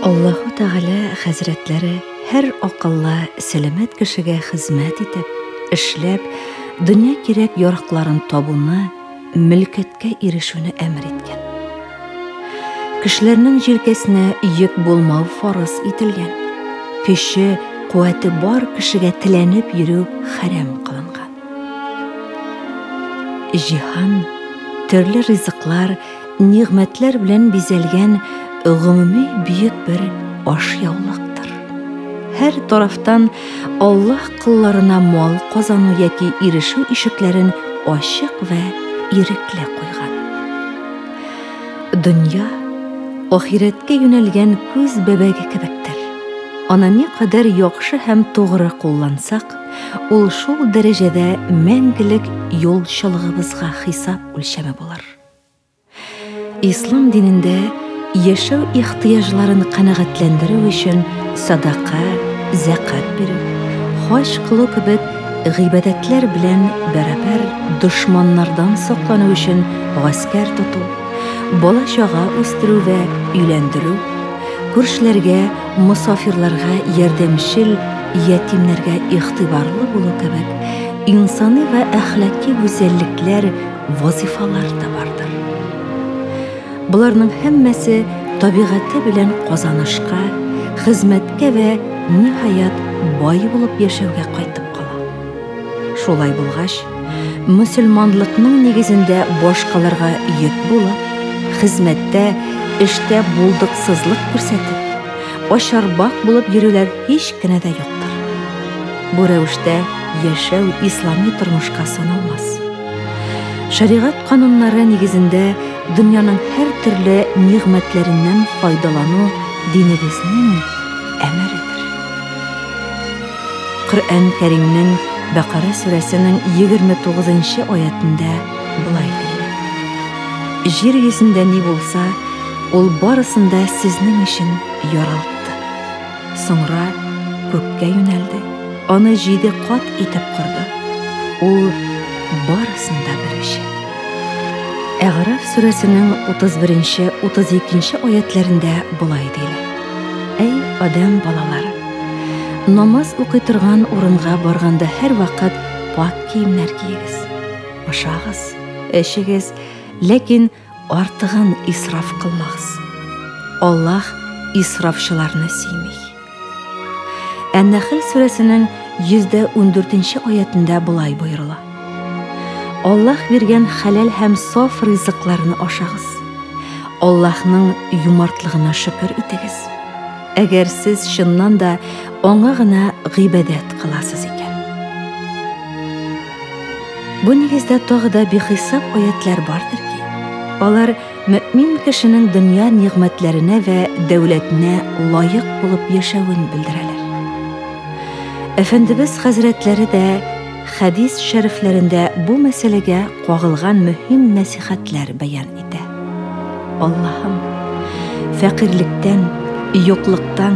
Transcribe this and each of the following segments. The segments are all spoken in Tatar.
Allahu Teala Hazretlari her akıllı, selamet kişiге hizmet etip, işlep, dünya gerek yorukların tabunu, mülketke erişini emir etken. Kişilerinin jelkesine yük bulmağı farz etilgen. Peşi, kuvveti bar kişiге tilenip yürü haram kılıngan. Cihan, türlü rızıklar, nimetler bilen bizelgen gümumi büyük bir aşyavlıktır. Her taraftan Allah kıllarına mal kazanı yaki erişu işiklerin aşık ve irikle koygan. Dünya, ahiretke yönelgen köz bebeği kebektir. Ona ne kadar yakşı hem doğru kullansak, ol şol derecede mengilik yolçalığımızga hesap ölçeme bolar. İslam dininde yaşav ihtiyaclarını kanagatlandırı için sadaka, zakat berip, hoş kılı kibit gıybadetler bilen beraber düşmanlardan saklanı için asker tutu, bola şağa östürü ve üylendürü, görüşlerge, musafirlarga yardımcıl, yetimlerge ihtibarlı bulu kibit, insani ve ahlaki güzellikler, vazifalar da vardır. Bularning hemmesi tabiatı bilen kazanışka, hizmetke ve nihayat boy bulup yaşauga qaytib qala. Şolay bulgaç, Müslümanlıkның negizinde boşkalarga yük bulup, hizmette, işte bulduksızlık görsetip, başarbak bulup yürüler hiç kine de yoktur. Bu revişte yaşau İslami turmuşka sanılmaz. Şeriat kanunları negizinde dünyanın her türlü nimetlerinden faydalanı dinimizin emridir. Kur'an-ı Kerim'nin Bakara suresinin 29. ayetinde bulay deyil. Jir yüzünde ne bulsa, ol barısında sizin için yaralttı. Sonra kökке yöneldi, onu 7 kat itip kurdu. Ol barısında bir işi. A'raf suresinin 31-32 ayetlerinde bulay deyil. Ey adam balaları! Namaz okuyturgan orunga barganda her vakit pak kiyimler giyigiz. Aşağız, eşigiz, lekin artığın israf kılmağız. Allah israfçılarını siymey. An-Nahl suresinin 114 ayetinde bulay buyurula. Allah bergen halal hem saf rızıklarını aşağız. Allah'ның yumartlığına şükür itigiz. Eğer siz şundan da ona gına gıybedet kılasız iken. Bu negizde toğda bir hesap ayetler vardır ki, olar mümin kişinin dünya nimetlerine ve devletine layık bulup yaşavın bildireler. Efendimiz Hazretleri de hadis şeriflerinde bu meselege qoğılgan mühim nasihatler beyan ede. Allah'ım, fakirlikten, yokluktan,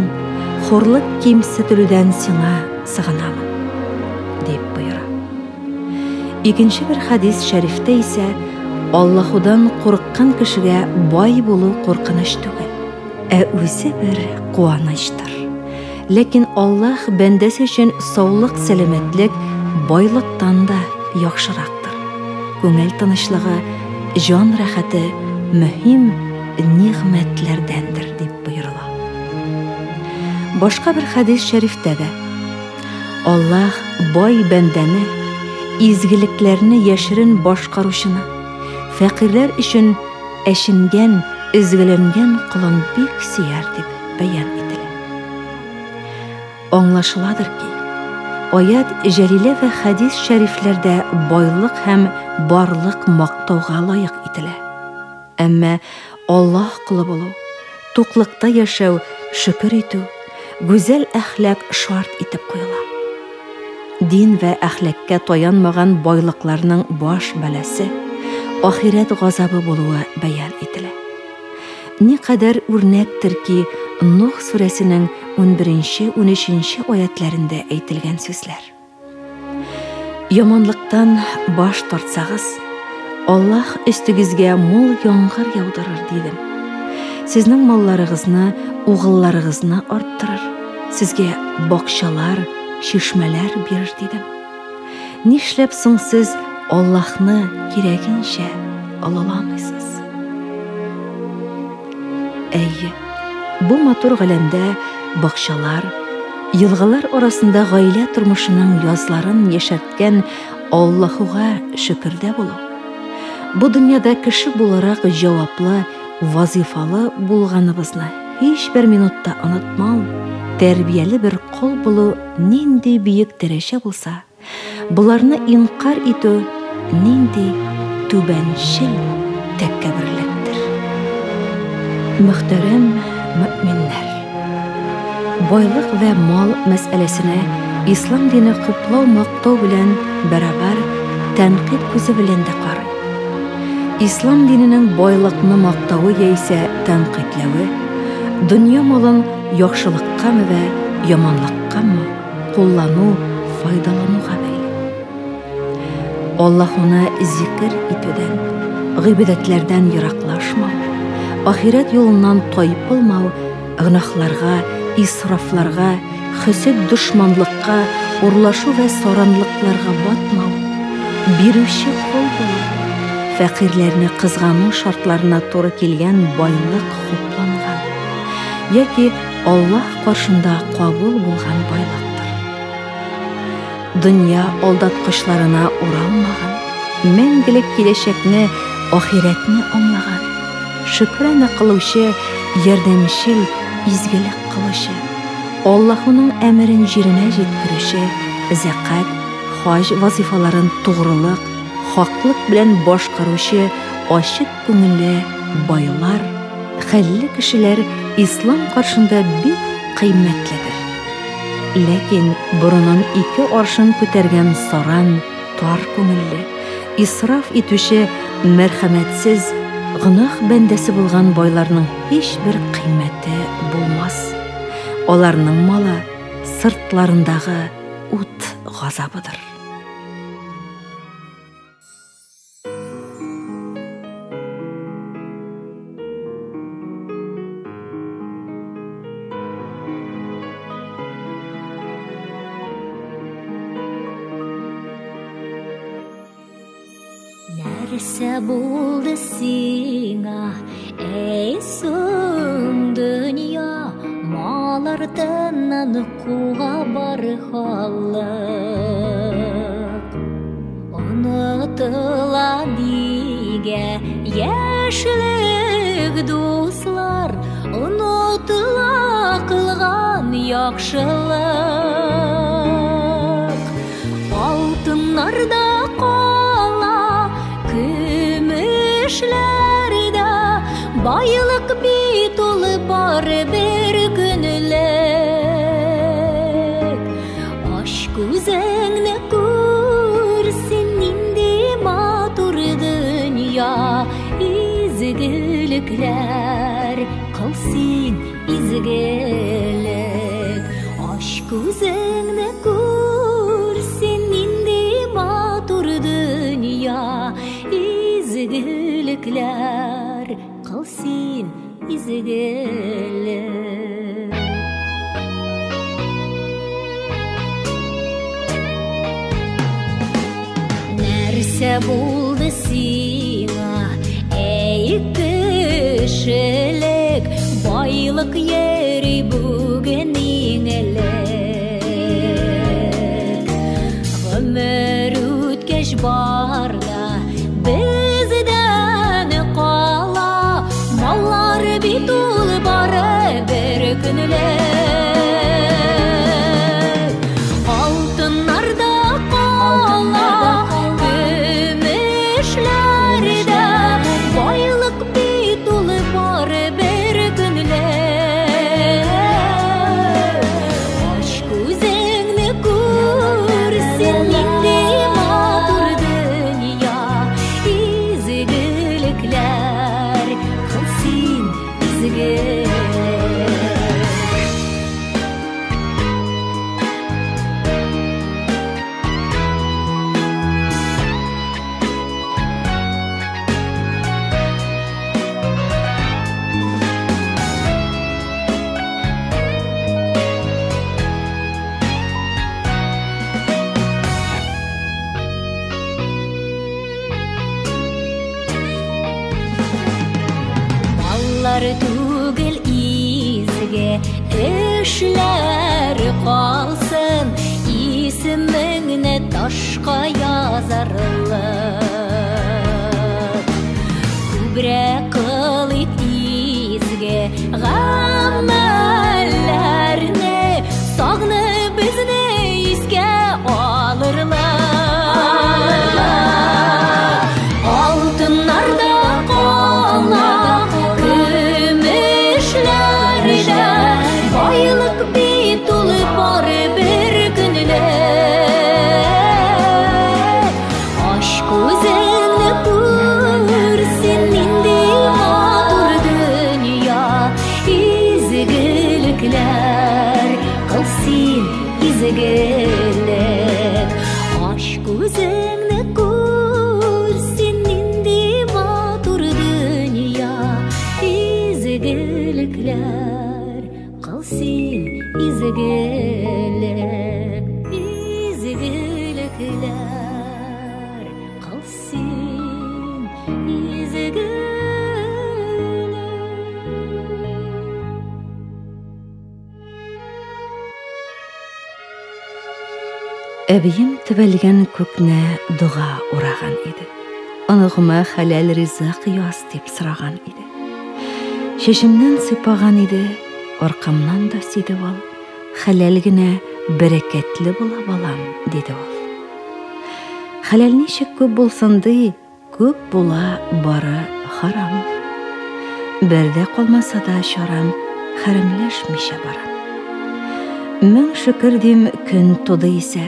horluk kimsetilüden sana sığınamın, deyip buyura. İkinci bir hadis şerifte ise Allah'udan korkkan kişiye bay bulu korkınış değil, özü bir kuanıştır. Lekin Allah bendesi için sağlık, selametlik, baylıktan da yaxşıraktır. Köngel tanışlığı, can rahatı mühim nimetlerdendir deyip buyurula. Başka bir hadis şerifte de Allah bay bendeni, izgiliklerini yaşırın başkarışını, fakirler için eşingen, izgilengen kılın bir siyer deyip beyan edilir. Anlaşıladır ki, ayet celile ve hadis şeriflerde baylık hem barlık maqtauğa layık etile. Ama Allah kılı bulu, toklukta yaşav, şükür etu, güzel ahlak şart etip koyula. Din ve ahlakka toyanmagan baylıklarının baş belası, ahiret gazabı buluğa beyan etile. Ne kadar örnektir ki Nuh suresinin 11-13 ayetlerinde aytilgan sözler. Yamanlıktan baş tartsağız, Allah üstügizge mol yağmur yağdırır dedim. Сезнең малларыгызны, угылларыгызны арттырыр, сезгә бакчалар, чишмәләр бирер дидем. Нишләп соң сез Аллаһны кирәгенчә алаламыйсыз? Әйе, бу матур галәмдә бакчалар, елгалар арасында гаилә тормышының язларын яшәрткән Аллаһуга шөкердә булу. Бу дөньяда кеше буларак җаваплы, вазифалы булганыбызны һичбер минутта онытмау, тәрбияле бер кол булу нинди биек дәрәҗә булса, буларны инкар итү нинди түбәнчел тәкәбберлектер. Мөхтәрәм мөэминнәр, байлык вә мал мәсьәләсенә ислам дине хуплау-мактау белән бәрабәр тәнкыйть күзе белән дә карый. Ислам диненең байлыкны мактавы яисә тәнкыйтьләве дөнья малын яхшылыккамы вә яманлыккамы куллану, файдалануга бәйле. Аллаһуны зикр итүдән, гыйбадәтләрдән ераклашмау, ахирет юлыннан тайпылмау, гынахларга, исрафларга, хөсед дошманлыкка, урлашу вә саранлыкларга батмау, бирүче кол булу, фәкыйрьләрне кызгану шартларына туры килгән байлык хупланган, яки Аллаһ каршында кабул булган байлыктыр. Дөнья алдаткычларына уралмаган, мәңгелек киләчәкне, ахиретне аңлаган, шөкранә кылучы, ярдәмчел, изгелек кылучы, Аллаһуның әмерен җиренә җиткерүче, закат, хаҗ вазифаларын тугрылык, хаклык белән башкаручы ачык күңелле байлар, хәлле кешеләр ислам каршында бик кыйммәтледер. Ләкин борынын ике аршын күтәргән саран, тар күңелле, исраф итүче, мәрхәмәтсез, гынах бәндәсе булган байларның һичбер кыйммәте булмас. Аларның малы сыртларындагы ут газабыдыр. Нәрсә булды сиңа, эй соң дөнья, малардан куга бар халык. Онытыла нигә яшьлек дуслар, онытыла кылган яхшылык. Алтыннарда көмешләрдә байлык бит ул бары бер көнлек. Аш күзеңне күрсен нинди матур дөнья, изгелекләр кылсын изгелек. Аш күзеңне күрсен нинди матур дөнья, изгелекләр кылсын изгелек. Нәрсә булды сиңа, эй кешелек, байлык йөри бүген иңелек. Гомер үткәч барда бездән кала, маллар бит ул бары бер көнлек. Алтыннарда кала, көмешләрдә байлык бит ул бары бер көнлек. ташка язарлык. Күбрәк кылыйк изге гамәлләрне, сагынып безне искә алырлык. Алтыннарда кала, көмешләрдә байлык бит улы бары бер көнлек. Аш күзеңне күрсен нинди матур дөнья, изгелекләр кылсын изгелек. Аш күзеңне күрсен нинди матур дөнья, изгелекләр кылсын изгелек. Изгелекләр кылсын изгелек. Әбием төбәлгән күкне дуга ураган иде. Оныгыма хәләл ризык яз дип сораган иде. Шешемнән сыйпаган иде, аркамнан да сиде ул. Хәләл генә бәрәкәтле була балам, диде ул. Хәләл ничек күп булсын ди, күп була бары харам. Бердә калмаса да чарам, хәрәмләшмичә барам. Мең шөкер дим көн туды исә,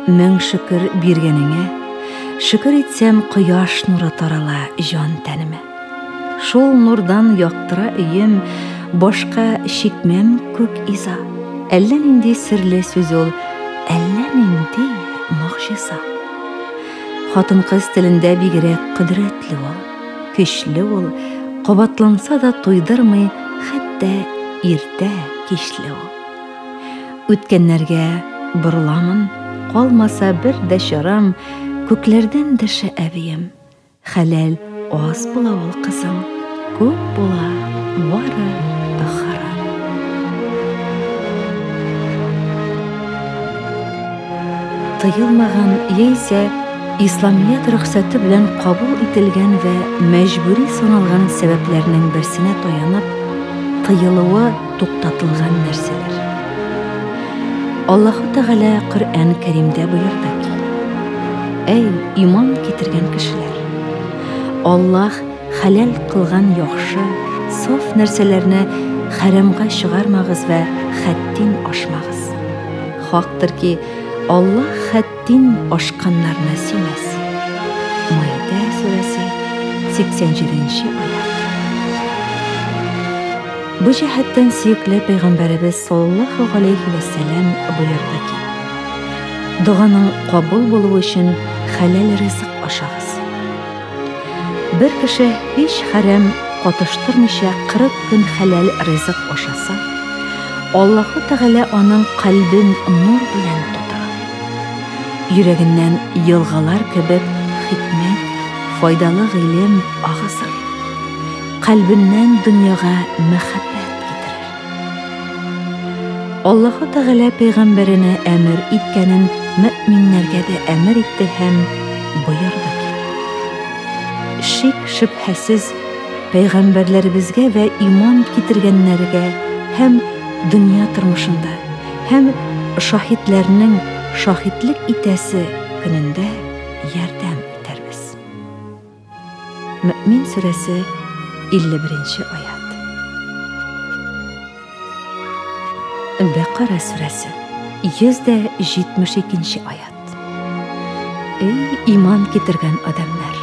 мең шөкер биргәнеңә, шөкер итсәм кояш нуры тарала җан тәнемә. Шул нурдан яктыра өем, башка шикмәм күк иза. Әллә нинди серле сүз ул, әллә нинди мөгъҗиза. Хатын-кыз телендә бигрәк кодрәтле ул, көчле ул, кабатланса да туйдырмый, хәтта иртә кичле ул. Үткәннәргә борыламын, калмаса бер дә чарам, күкләрдән дәшә әбием. Хәләл аз була ул кызым, күп була бары харам. Тыелмаган яисә исламият рөхсәте белән кабул ителгән вә мәҗбүри саналган сәбәпләрнең берсенә таянып, тыелуы туктатылган нәрсәләр. Аллаһу Тәгалә Коръән Кәримдә боерды ки: "Әй иман китергән кешеләр, Аллаһ хәләл кылган яхшы, саф нәрсәләрне хәрәмгә чыгармагыз вә хәттин ашмагыз. Хактыр ки, Аллаһ хәттин ашканнарны сөймәс." Маида сүрәсе 87-нче аят. Бу җәһәттән сөекле Пәйгамбәребез саллаллаһу алейхи ва сәллям боерды ки: "Дуганың кабул булуы өчен хәләл ризык ашагыз." Бер кеше һич хәрәм катыштырмыйча 40 көн хәләл ризык ашаса, Аллаһу Тәгалә аның калбын нур белән тутыра. Йөрәгеннән елгалар кебек хикмәт, файдалы гыйлем агызыр. Калбыннан дөньяга мәхәббәт китерер. Аллаһу Тәгалә пәйгамбәренә әмер иткәнен мөэминнәргә дә әмер итте һәм боерды ки: "Шик шөбһәсез пәйгамбәрләребезгә вә иман китергәннәргә һәм дөнья тормышында һәм шаһидләрнең шаһидлек итәсе көнендә ярдәм итәрбез." Мөэмин сүрәсе 51-нче аят. Бәкара сүрәсе 172-нче аят. Эй иман китергән адамнар,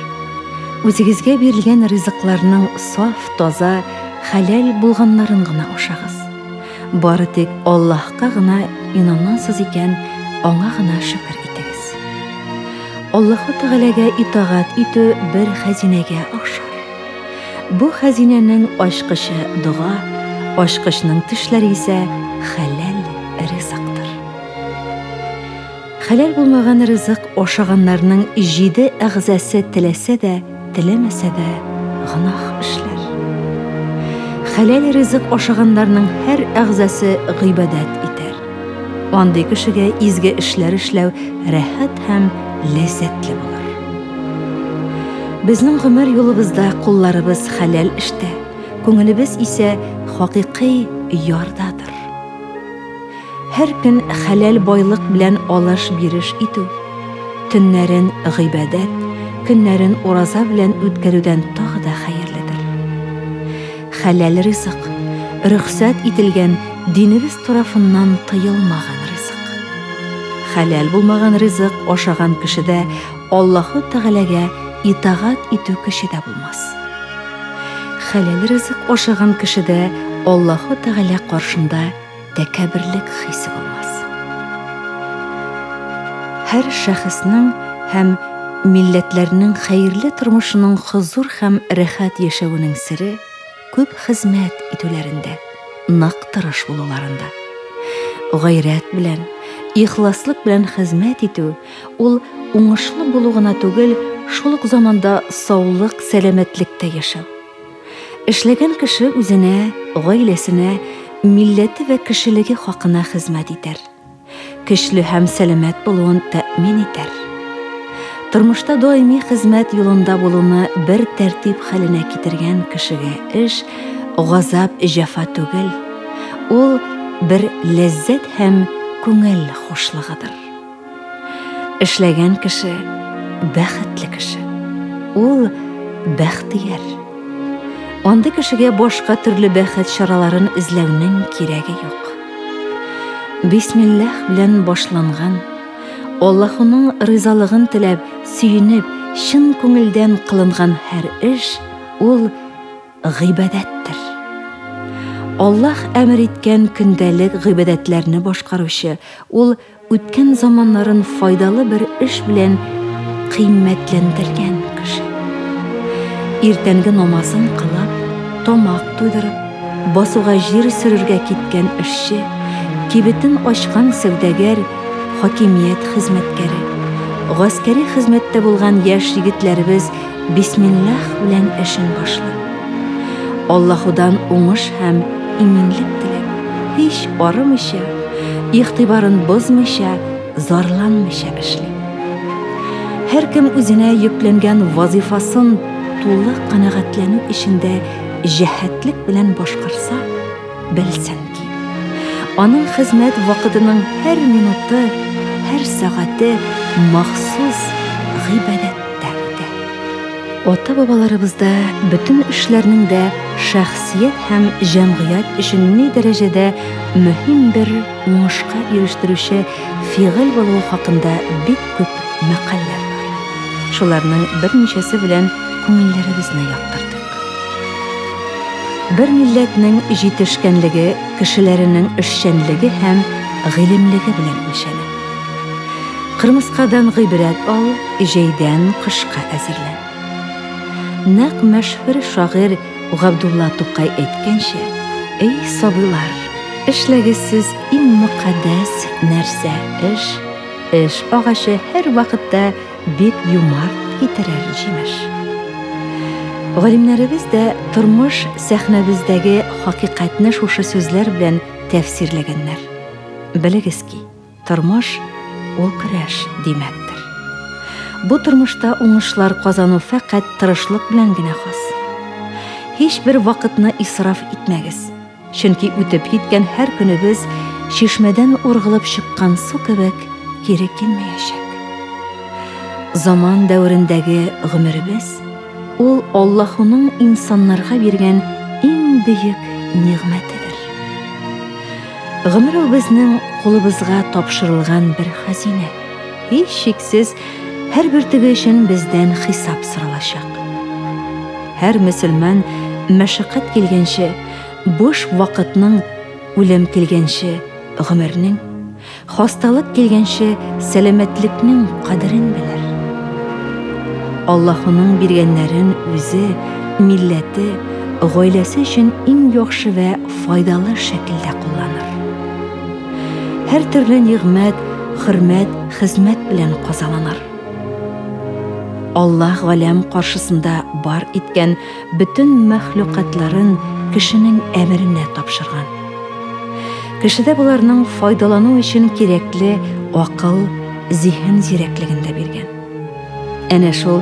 үзегезгә бирелгән ризыкларның саф, таза, хәләл булганнарын гына ашагыз. Бары тик Аллаһка гына инанасыз икән, аңа гына шөкер итегез. Аллаһу Тәгаләгә итагать итү бер хәзинәгә охшар. Бу хәзинәнең ачкычы дуга, ачкычның тешләре исә хәләл ризыктыр. Хәләл булмаган ризык ашаганнарның 7 әгъзасы теләсә дә, теләмәсә дә гынах эшләр. Хәләл ризык ашаганнарның һәр әгъзасы гыйбадәт итәр. андый кешегә изге эшләр эшләү рәхәт һәм ләззәтле булыр. Безнең гомер юлыбызда кулларыбыз хәләл эштә, күңелебез исә хакыйкый ярдадыр. Һәр көн хәләл байлык белән алыш-биреш итү, төннәрен гыйбадәт, көннәрен ураза белән үткәрүдән тагы да хәерледер. Хәләл ризык, рөхсәт ителгән динебез тарафыннан тыелмаган ризык. Хәләл булмаган ризык ашаган кешедә Аллаһу Тәгаләгә итагать итү кешедә булмас. Хәләл ризык ашаган кешедә Аллаһу Тәгалә каршында тәкәбберлек хисе булмас. Һәр шәхеснең һәм милләтләрнең хәерле тормышының хозур һәм рәхәт яшәүенең сире күп хезмәт итүләрендә, нак тырыш булуларында. Гайрәт белән, ихласлык белән хезмәт итү, ул уңышлы булу гына түгел, шул ук заманда саулык, сәламәтлектә яшәү. Эшләгән кеше үзенә, гаиләсенә, милләте вә кешелеге хакына хезмәт итәр. Көчле һәм сәламәт булуын тәэмин итәр. Тормышта даими хезмәт юлында булуны бер тәртип хәленә китергән кешегә эш газап, җәфа түгел, ул бер ләззәт һәм күңел хушлыгыдыр. Эшләгән кеше бәхетле кеше, ул бәхтияр. Андый кешегә башка төрле бәхет чараларын эзләүнең кирәге юк. Бисмиллах белән башланган, Аллаһының ризалыгын теләп, сөенеп, чын күңелдән кылынган һәр эш ул гыйбадәттер. Аллаһ әмер иткән көндәлек гыйбадәтләрне башкаручы, ул үткән заманнарын файдалы бер эш белән кыйммәтләндергән кеше. Иртәнге намазын кылып, тамак туйдырып, басуга җир сөрергә киткән эшче, кибетен ачкан сәүдәгәр, хакимият хезмәткәре, гаскәри хезмәттә булган яшь егетләребез бисмиллах белән эшен башлый. Аллаһудан уңыш һәм иминлек теләп, һич арымыйча, игътибарын бозмыйча, зарланмыйча эшли. Һәр кем үзенә йөкләнгән вазифасын тулы канәгатьләнү эшендә җәһәтлек белән башкарса, белсен ки, аның хезмәт вакытының һәр минуты, һәр сәгате махсус гыйбадәттә үтә. Ата-бабаларыбызда бөтен эшләрнең дә шәхсият һәм җәмгыять өчен ни дәрәҗәдә мөһим бер уңышка ирештерүче фигыль булуы хакында бик күп мәкаләләр бар. Шуларның берничәсе белән күңелләребезне яктырдык. Бер милләтнең җитешкәнлеге кешеләренең эшчәнлеге һәм гыйлемлеге белән үлчәнә. Кырмыскадан гыйбрәт ал, җәйдән кышка әзерлән. Нәкъ мәшһүр шагыйрь Габдулла Тукай әйткәнчә, эй сабыйлар, эшләгез сез иң мөкаддәс нәрсә эш. Эш агачы һәр вакытта бик юмарт китерер җимеш. Галимнәребез дә тормыш сәхнәбездәге хакыйкатьне шушы сүзләр белән тәфсирләгәннәр. Белегез ки, тормыш ул көрәш димәктер. Бу тормышта уңышлар казану фәкать тырышлык белән генә хас. Һич бер вакытны исраф итмәгез, чөнки үтеп киткән һәр көнебез чишмәдән ургылып чыккан су кебек кире килмәячәк. Заман дәврендәге гомеребез ул Аллаһының инсаннарга биргән иң бөек нигъмәтедер. Гомер ул безнең кулыбызга тапшырылган бер хәзинә. Һич шиксез һәр бер теге өчен бездән хисап соралачак. Һәр мөселман мәшәкать килгәнче, буш вакытның, үлем килгәнче, гомернең, хасталык килгәнче, сәламәтлекнең кадерен белер. Аллаһының биргәннәрен үзе, милләте, гаиләсе өчен иң яхшы вә файдалы шәкелдә кулланыр. Һәр төрле нигъмәт, хөрмәт, хезмәт белән казанылыр. Аллаһ галәм каршысында бар иткән бөтен мәхлукатларын кешенең әмеренә тапшырган. Кешедә буларның файдалану өчен кирәкле акыл, зиһен зирәклегендә биргән. Әнә шул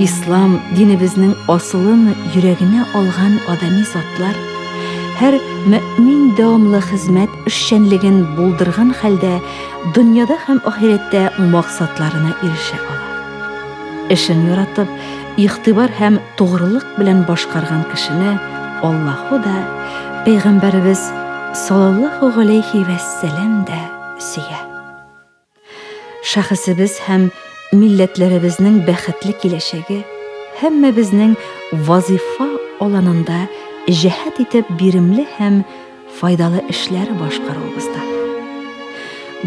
ислам динебезнең асылын йөрәгенә алган адами затлар һәр мөмин дәвамлы хезмәт эшчәнлеген булдырган хәлдә дөньяда һәм ахирәттә максатларына ирешә ала. Эшен яратып, игътибар һәм тугрылык белән башкарган кешене Аллаһу да, Пәйгамбәребез саллаллаһу галейһи ва саллям да сөя. Шәхесебез һәм милләтләребезнең бәхетле киләчәге һәммәбезнең вазифа аланында җәһәт итеп биремле һәм файдалы эшләр башкаруыбызда.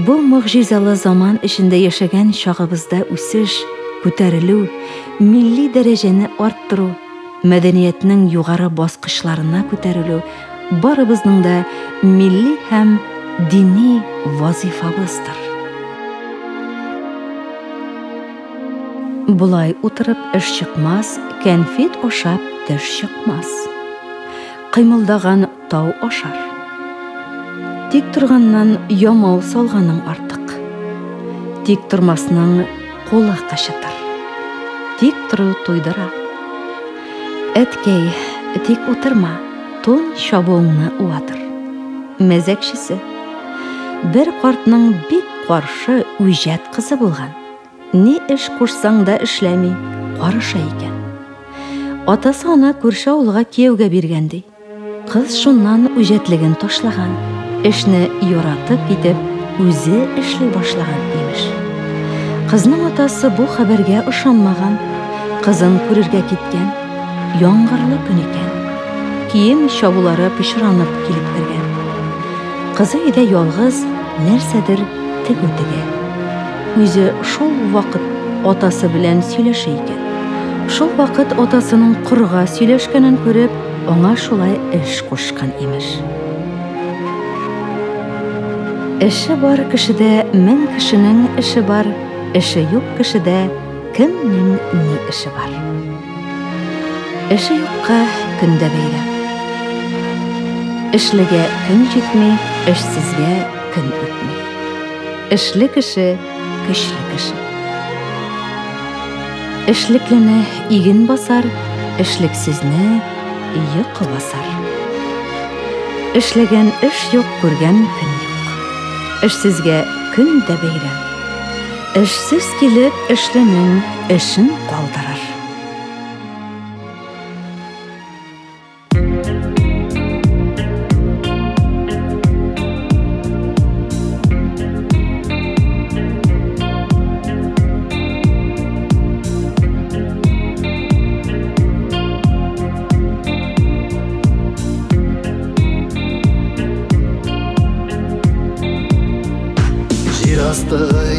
Бу мөгъҗизалы заман эчендә яшәгән чагыбызда үсеш, күтәрелү, милли дәрәҗәне арттыру, мәдәниятның югары баскычларына күтәрелү барыбызның да милли һәм дини вазифабыздыр. Булай утырып эш чыкмас, кәнфит ашап төш чыкмас. Кыймылдаган тау ашар. Тик торганнан ямау салганың артык. Тик тормасның кулы качытыр. Тик туру туйдыра. Әткәй, тик утырма, тун чабуыңны уатыр. Мәзәкчесе. Бер картның бик каршы үҗәт кызы булган. Ни эш кушсаң да эшләми, карыша икән. Атасы ана күрше авылга кияүгә биргән ди. Кыз шуннан үҗәтлеген ташлаган. Эшне яратып китеп, үзе эшли башлаган имеш. Кызның атасы бу хәбәргә ышанмаган. Кызын күрергә киткән. Яңгырлы көн икән. Кием чабулары пычранып килеп кергән. Кызы өйдә ялгыз нәрсәдер тегү. Үзе шул вакыт атасы белән сөйләшә икән. Шул вакыт атасының кырга сөйләшкәнен күреп, аңа шулай эш кушкан имеш. Эше бар кешедә 1000 кешенең эше бар, эше юк кешедә кемнең ни эше бар. Эше юкка көндә бәйрәм. Эшлегә көн җитми, эшсезгә көн үтми. Эшле кеше көчле кеше. Эшлеклене иген басар, эшлексезне йокы басар. Эшләгән эш юк, күргән көн юк. Эшсезгә көн дә бәйрәм. Эшсез килеп, эшленең эшен калдырыр.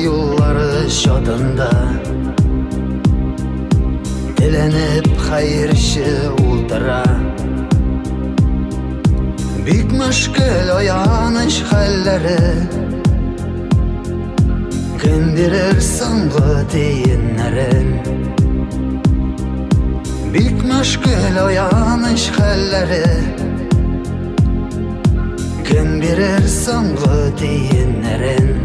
Yolları şadında dilenip hayırşı uldıra. Büyük müşkül o yanlış halleri kim bilir sanğı deyinlerin. Büyük müşkül o yanlış halleri kim bilir sanğı deyinlerin.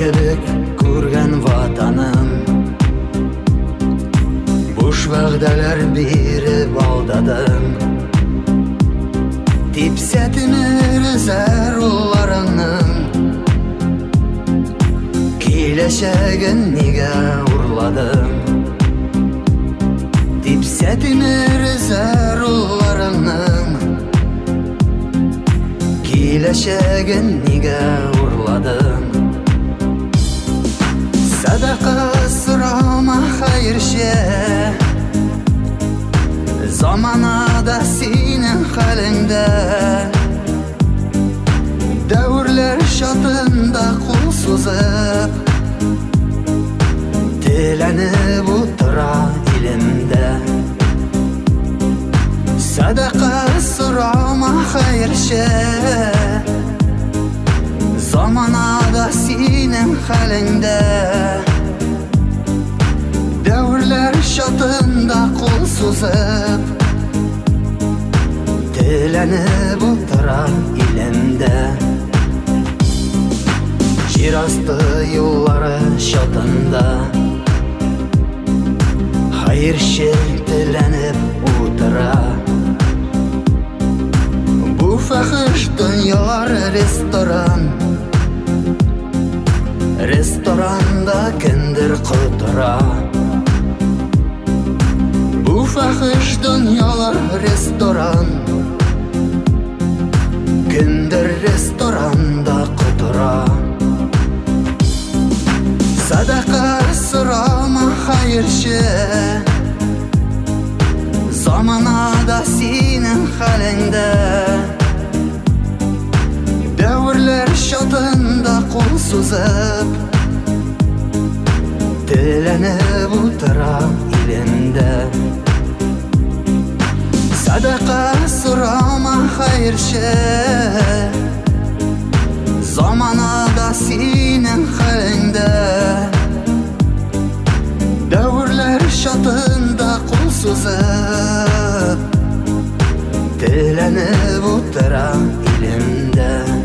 Kebek kurgan vatanım, boş vəğdələr birib aldadım. Dipsətinir zərullarının, kiləşəgin nigə urladım. Dipsətinir zərullarının, kiləşəgin nigə urladım. Sadaka sırama hayır şey, zamana da senin halinde. Dövrler şatında kul suzup, dilenip otura ilimde. Sadaka sırama hayır şey, zamana da senin halinde. Dövrler Dövrler şatında kol suzıp dilenip oturan ilimde Şirastı yolları şatında hayır dilenip otura Bu fahış dünyalar Restoranda kindir kutura Bu fahış dünyalar restoran Kindir restoranda kutura Sadaka sırama hayırşı Zamanada senin halinde Dövrler şatında kol suzıp dilenip otura ilimde Sadaka sırama hayırşı Zamanada senin halinde Dövrler şatında kol suzıp dilenip otura ilimde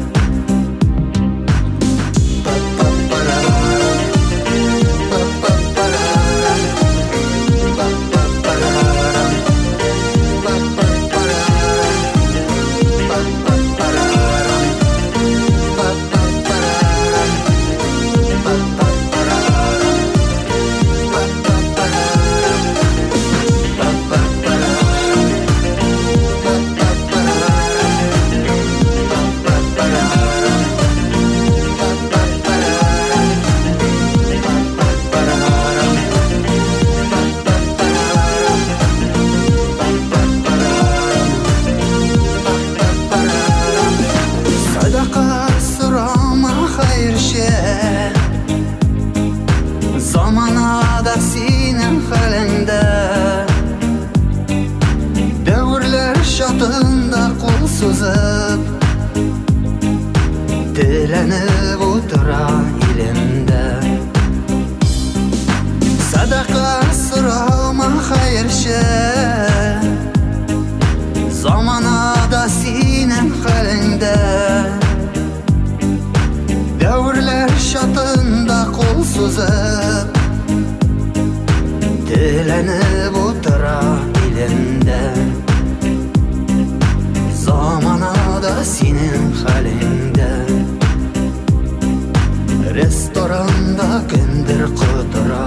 Zamanada senin halinde Dövrler şatında kol suzıp dilenip otura ilimde Sadaka sırama hayırşı Zamanada senin halinde Dövrler şatında kol suzıp dilenip otura ilimde Zamanada senin halinde Restoranda kindir kutura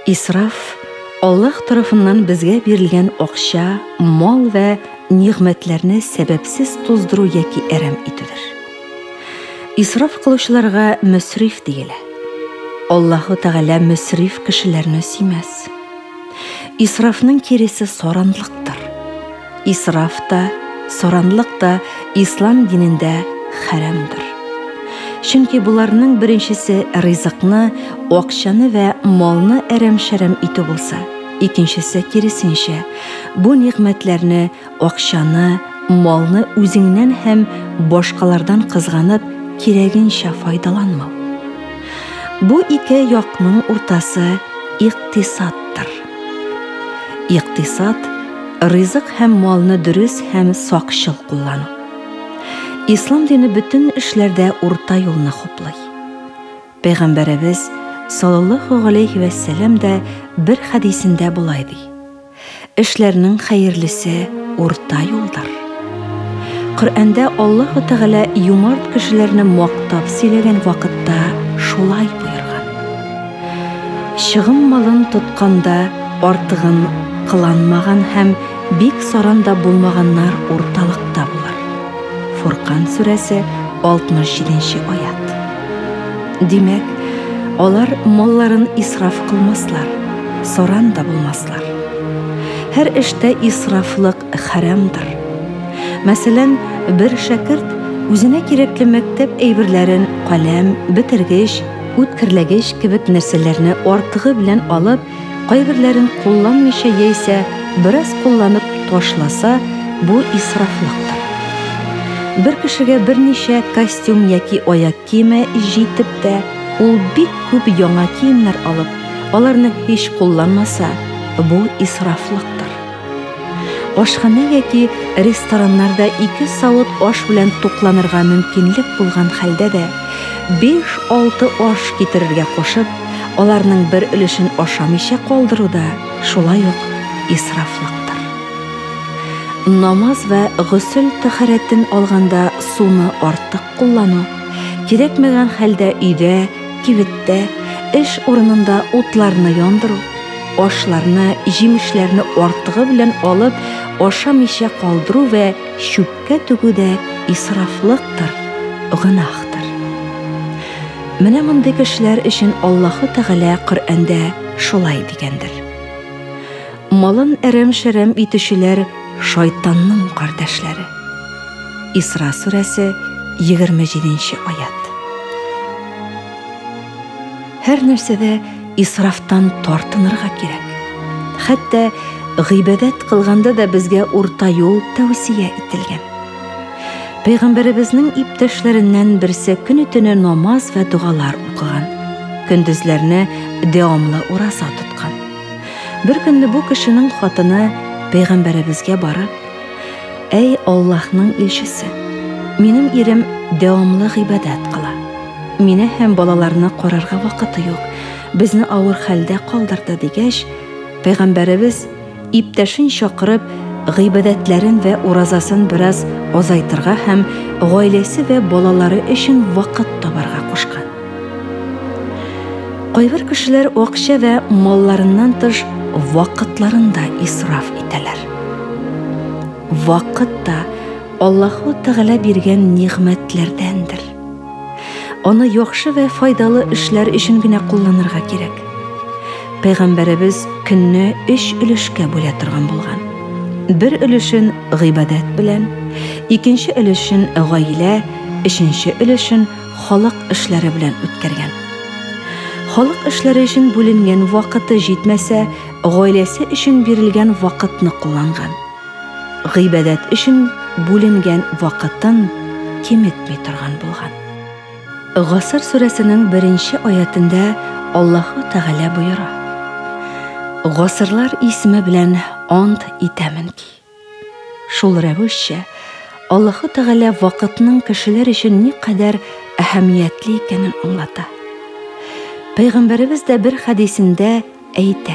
İsraf, Allah tarafından bizge berilgan okşa, mol ve nimetlerini sebepsiz tozduru yeki erem itudir. İsraf kılışlarga müsrif deyile. Allahu Teala müsrif kişilerini süymez. İsrafның keresi soranlıktır. İsraf da, soranlık da İslam dininde haramdır. Çünkü bularning birinchisi rizqni, okşanı ve molni erem-sharem iti bo'lsa, ikkinchisi kerisincha bu ne'matlarni, okşanı, molni o'zingdan ham boshqalardan qizg'anib, keragincha foydalanma. Bu iki yoqning o'rtasi iqtisoddir. Iqtisod rizq ham molni durust ham soqishil qo'llanu. İslam dini bütün işlerde orta yoluna hoplay. Peygamberimiz sallallahu aleyhi ve sellem de bir hadisinde bulaydı. İşlerinin hayırlısı orta yoldur. Kur'an'da Allah-u Teala yumart kişilerini muaqtab söylegen vakitte şolay buyurgan. Şığın malın tutqanda artığın kılanmagan hem bek soranda bulmaganlar ortalıkta bular. Furqan suresi 67. ayet. Demek, Алар малларын исраф кылмаслар, соран да булмаслар. Һәр эштә исрафлык харамдыр. Мәсәлән, бер шәкерт үзенә кирәкле мәктәп әйберләрен каләм, бетергеч, үткерләгеч кебек нәрсәләрне артыгы белән алып, кайберләрен кулланмыйча яисә бераз кулланып ташласа, бу исрафлыктыр. Бер кешегә берничә костюм яки аяк киеме җитеп тә, ул бик күп яңа киемнәр алып, аларны һич кулланмаса, бу исрафлыктыр. Ашхана яки рестораннарда 2 савыт аш белән тукланырга мөмкинлек булган хәлдә дә 5-6 аш китерергә кушып, аларның бер өлешен ашамыйча калдыру да шулай ук исрафлыктыр. Намаз вә гусл тәһарәтен алганда суны артык куллану, кирәкмәгән хәлдә өйдә, кибеттә, эш урынында утларны яндыру, ашларны, җимешләрне артыгы белән алып, ашамыйча калдыру вә чүпкә түгү дә исрафлыктыр, гынахтыр. Менә мондый кешеләр өчен Аллаһу Тәгалә Коръәндә шулай дигәндер. Малын әрәм-шәрәм итүчеләр шайтанның кардәшләре. Исра сүрәсе 27-нче аят. Һәр нәрсәдә исрафтан тартынырга кирәк. Хәтта гыйбадәт кылганда да безгә урта юл тәвсия ителгән. Пәйгамбәребезнең иптәшләреннән берсе көне-төне намаз вә дугалар укыган, көндезләрне дәвамлы ураза тоткан. Бер көнне бу кешенең хатыны Пәйгамбәребезгә барып: "Әй Аллаһның илчесе, минем ирем дәвамлы гыйбадәт кыла. Мине һәм балаларны карарга вакыты юк. Безне авыр хәлдә калдырды" дигәч, Пәйгамбәребез иптәшен чакырып, гыйбадәтләрен вә уразасын бераз азайтырга һәм гаиләсе вә балалары өчен вакыт табарга кушкан. Кайбер кешеләр акча вә малларыннан тыш вакытларын да исраф итәләр. Вакыт та Аллаһу Тәгалә биргән ниғмәтләрдәндер. Аны яхшы вә файдалы эшләр өчен генә кулланырга кирәк. Пәйгамбәребез көнне 3 өлешкә бүлә торган булган. Бер өлешен гыйбадәт белән, икенче өлешен гаилә, өченче өлешен халык эшләре белән үткәргән. Халык эшләре өчен бүленгән вакыты җитмәсә, гаиләсе өчен бирелгән вакытны кулланган. Гыйбадәт өчен бүленгән вакытын киметми торган булган. Гасыр сүрәсенең 1-нче аятында Аллаһу Тәгалә буйыра: "Гасырлар исеме белән ант итәмен ки". Шул рәвешчә Аллаһу Тәгалә вакытның кешеләр өчен никадәр әһәмиятле икәнен аңлата. Пәйгамбәребез дә бер хәдисендә әйтә: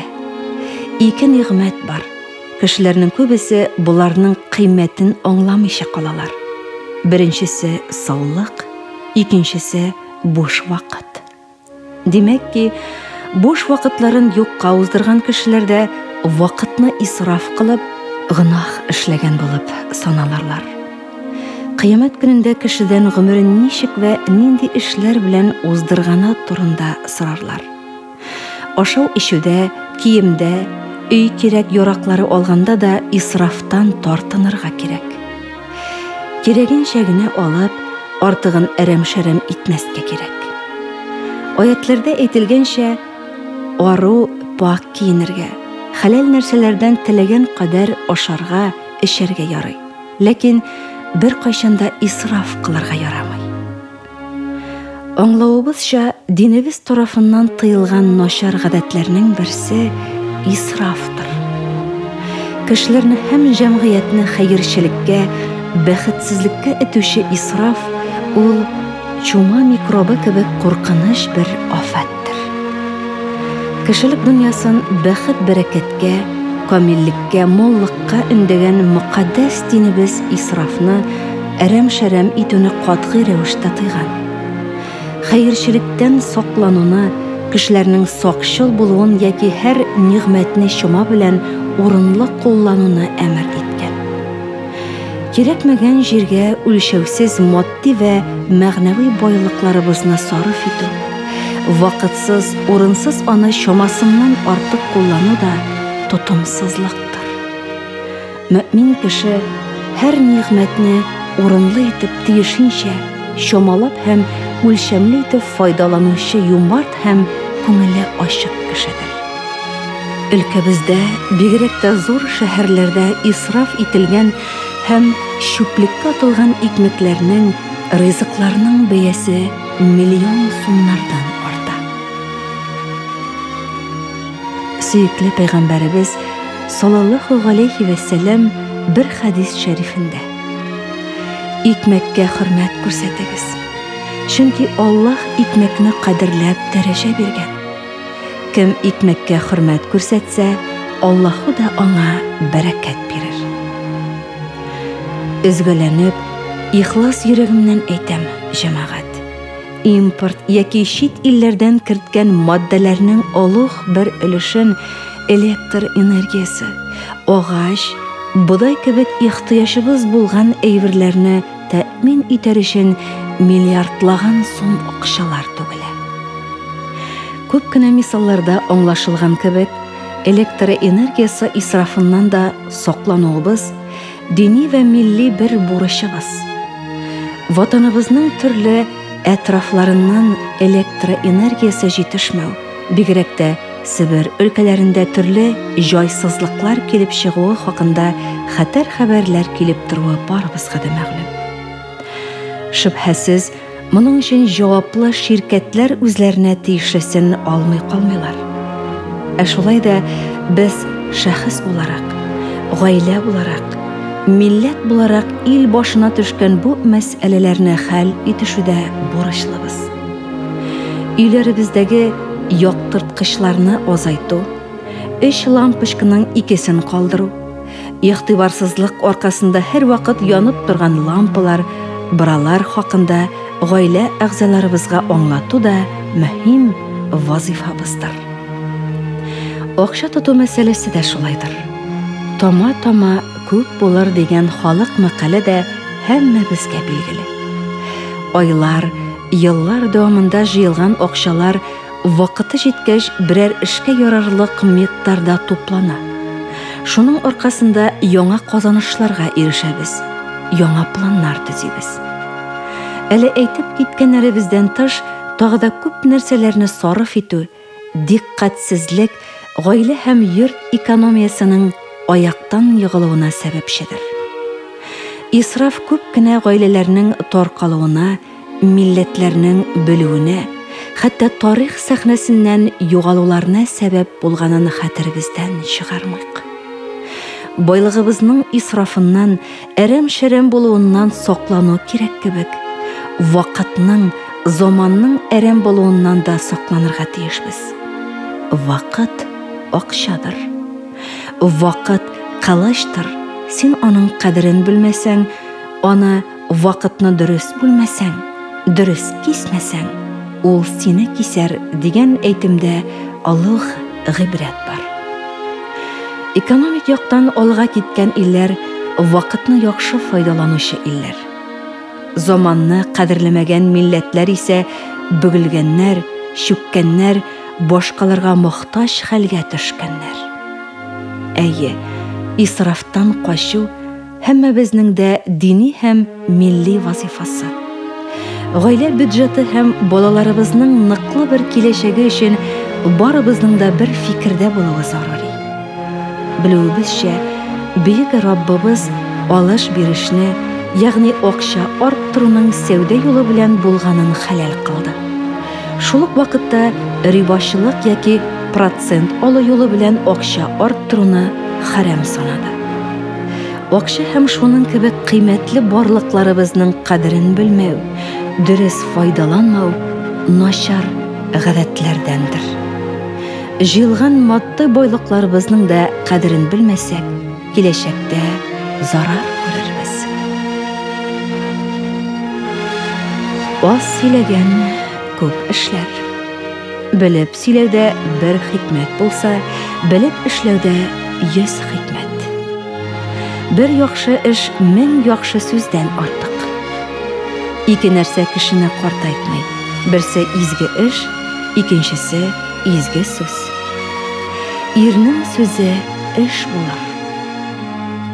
"2 ниғмәт бар. Кешеләрнең күбесе буларның кыйммәтен аңламыйча калалар. Беренчесе саулык, икенчесе буш вакыт". Димәк ки, буш вакытларын юкка уздырган кешеләрдә вакытны исраф кылып, гынах эшләгән булып саналарлар. Кыямәт көнендә кешедән гомерен ничек вә нинди эшләр белән уздырганы турында сорарлар. Ашау-ишүдә, киемдә, өй кирәк-яраклары алганда да исрафтан тартынырга кирәк. Кирәгенчә генә алып, артыгын әрәм-шәрәм итмәскә кирәк. Аятларда әйтелгәнчә, ару пак киенергә, хәләл нәрсәләрдән теләгән кадәр ашарга, эчәргә ярый. Ләкин бер кайчанда исраф кылырга ярамый. Аңлавыбызча, динебез тарафыннан тыелган начар гадәтләрнең берсе исрафтыр. Кешеләрне һәм җәмгыятьне хәерчелеккә, бәхетсезлеккә этүче исраф ул чума микробы кебек куркыныч бер афаттыр. Кешелек дөньясын бәхет-бәрәкәткә, камиллеккә, моллыкка өндәгән мөкаддәс динебез исрафны, әрәм-шәрәм итүне катгый рәвештә тыйган. Хәерчелектән саклануны, кешеләрнең сакчыл булуын яки һәр ниғмәтне чума белән урынлы куллануны әмер иткән. Кирәкмәгән җиргә үлчәүсез матди вә мәгънәви байлыкларыбызны сарыф итү, Вакытсыз, урынсыз аны шамасыннан артык куллану да тотымсызлыктыр. Мөмин кеше һәр ниғмәтне урынлы итеп тиешенчә, шамалап һәм үлчәмле итеп файдаланучы юмарт һәм күңеле ачык кешедер. Өлкәбездә, бигрәк тә зур шәһәрләрдә исраф ителгән һәм чүплеккә атылган икмәкләрнең, ризыкларның бәясе миллион сумнардан арта. Сөйекле Пәйгамбәребез саллаллаху алейхи ва сәллям bir хадис шәрифендә: Икмәккә хөрмәт күрсәтегез. Чөнки Аллаһ икмәкне кадерләп дәрәҗә биргән. Кем икмәккә хөрмәт күрсәтсә, Аллаһу да аңа бәрәкәт бирер. Üzгәләнеп, ихлас йөрәгемнән әйтәм, җәмәгать. Импорт яки чит илләрдән керткән маддәләрнең олуг бер өлешен электр энергиясе, агач, будай кебек ихтыяҗыбыз булган әйберләрне тәэмин итәр өчен миллиардлаган сум акчалар түгелә. Күп кенә мисалларда аңлашылган кебек, электр энергиясе исрафыннан да саклануыбыз дини ва милли бер бурычыбыз. Ватаныбызның төрле әтрафларыннан электр энергиясе җитешмәү, бигрәк тә Сибир өлкәләрендә төрле җайсызлыклар килеп чыгуы хакында хәтәр хәбәрләр килеп торуы барыбызга да мәгълүм. Шөбһәсез, моның өчен җаваплы ширкәтләр үзләренә тиешлесен алмый калмыйлар. Шулай да без шәхес буларак, гаилә буларак, милләт буларак ил башына төшкән бу мәсьәләләрне хәл итешүдә бурычлыбыз. Өйләребездәге яктырткычларны азайту, эш лампочканың икесен калдыру, игътибарсызлык аркасында һәр вакыт янып торган лампалар, бралар хакында гаилә әгъзаларыбызга аңлату да мөһим вазифабыздыр. Акча тоту мәсьәләсе дә шулайдыр. Тама-тама күп булыр дигән халык мәкале дә һәммәбезгә билгеле. Айлар, еллар дәвамында җыелган акчалар вакыты җиткәч берәр эшкә ярарлык миктарда туплана. Шуның аркасында яңа казанышларга ирешәбез, яңа планнар төзибез. Әле әйтеп киткәннәребездән тыш, тагы да күп нәрсәләрне сарыф итү, диккатьсезлек гаилә һәм йорт экономиясының аяктан егылуына сәбәпчедер. Исраф күп кенә гаиләләрнең таркалуына, милләтләрнең бөлүенә, хәтта тарих сәхнәсеннән югалуларына сәбәп булганын хәтеребездән чыгармыйк. Байлыгыбызның исрафыннан, әрәм-шәрәм булуыннан саклану кирәк кебек, вакытның, заманның әрәм булуыннан да сакланырга тиешбез. Вакыт акчадыр. Вакыт кылычтыр. Син аның кадерен белмәсәң, аны вакытны дөрес бүлмәсәң, дөрес кисмәсәң, ул сине кисәр дигән әйтемдә алык гыйбрәт бар. Экономик яктан алга киткән илләр вакытны яхшы файдаланучы илләр. Заманны кадерләмәгән милләтләр исә бөгелгәннәр, чүккәннәр, башкаларга мохтаҗ хәлгә төшкәннәр. Әйе, исрафтан качу һәммәбезнең дә дини һәм милли вазифасы. Гаилә бюджеты һәм балаларыбызның ныклы бер киләчәге өчен барыбызның да бер фикердә булуы зарури. Белүебезчә, бөек Раббыбыз алыш-бирешне, ягъни акча арттыруның сәүдә юлы белән булганын хәләл кылды. Шул ук вакытта рибачылык яки процент алу юлы белән акча арттыруны харам санады. Акча һәм шуның кебек кыйммәтле барлыкларыбызның кадерен белмәү, дөрес файдаланмау начар гадәтләрдәндер. Җыелган матди байлыкларыбызның да кадерен белмәсәк, киләчәктә зарар күрербез. Аз сөйләгән күп эшләр. Белеп сөйләүдә бер хикмәт булса, белеп эшләүдә 100 хикмәт. Бер яхшы эш 1000 яхшы сүздән артык. Ике нәрсә кешене картайтмый. Берсе изге эш, Икенчесе изге сүз. Ирнең сүзе эш булыр.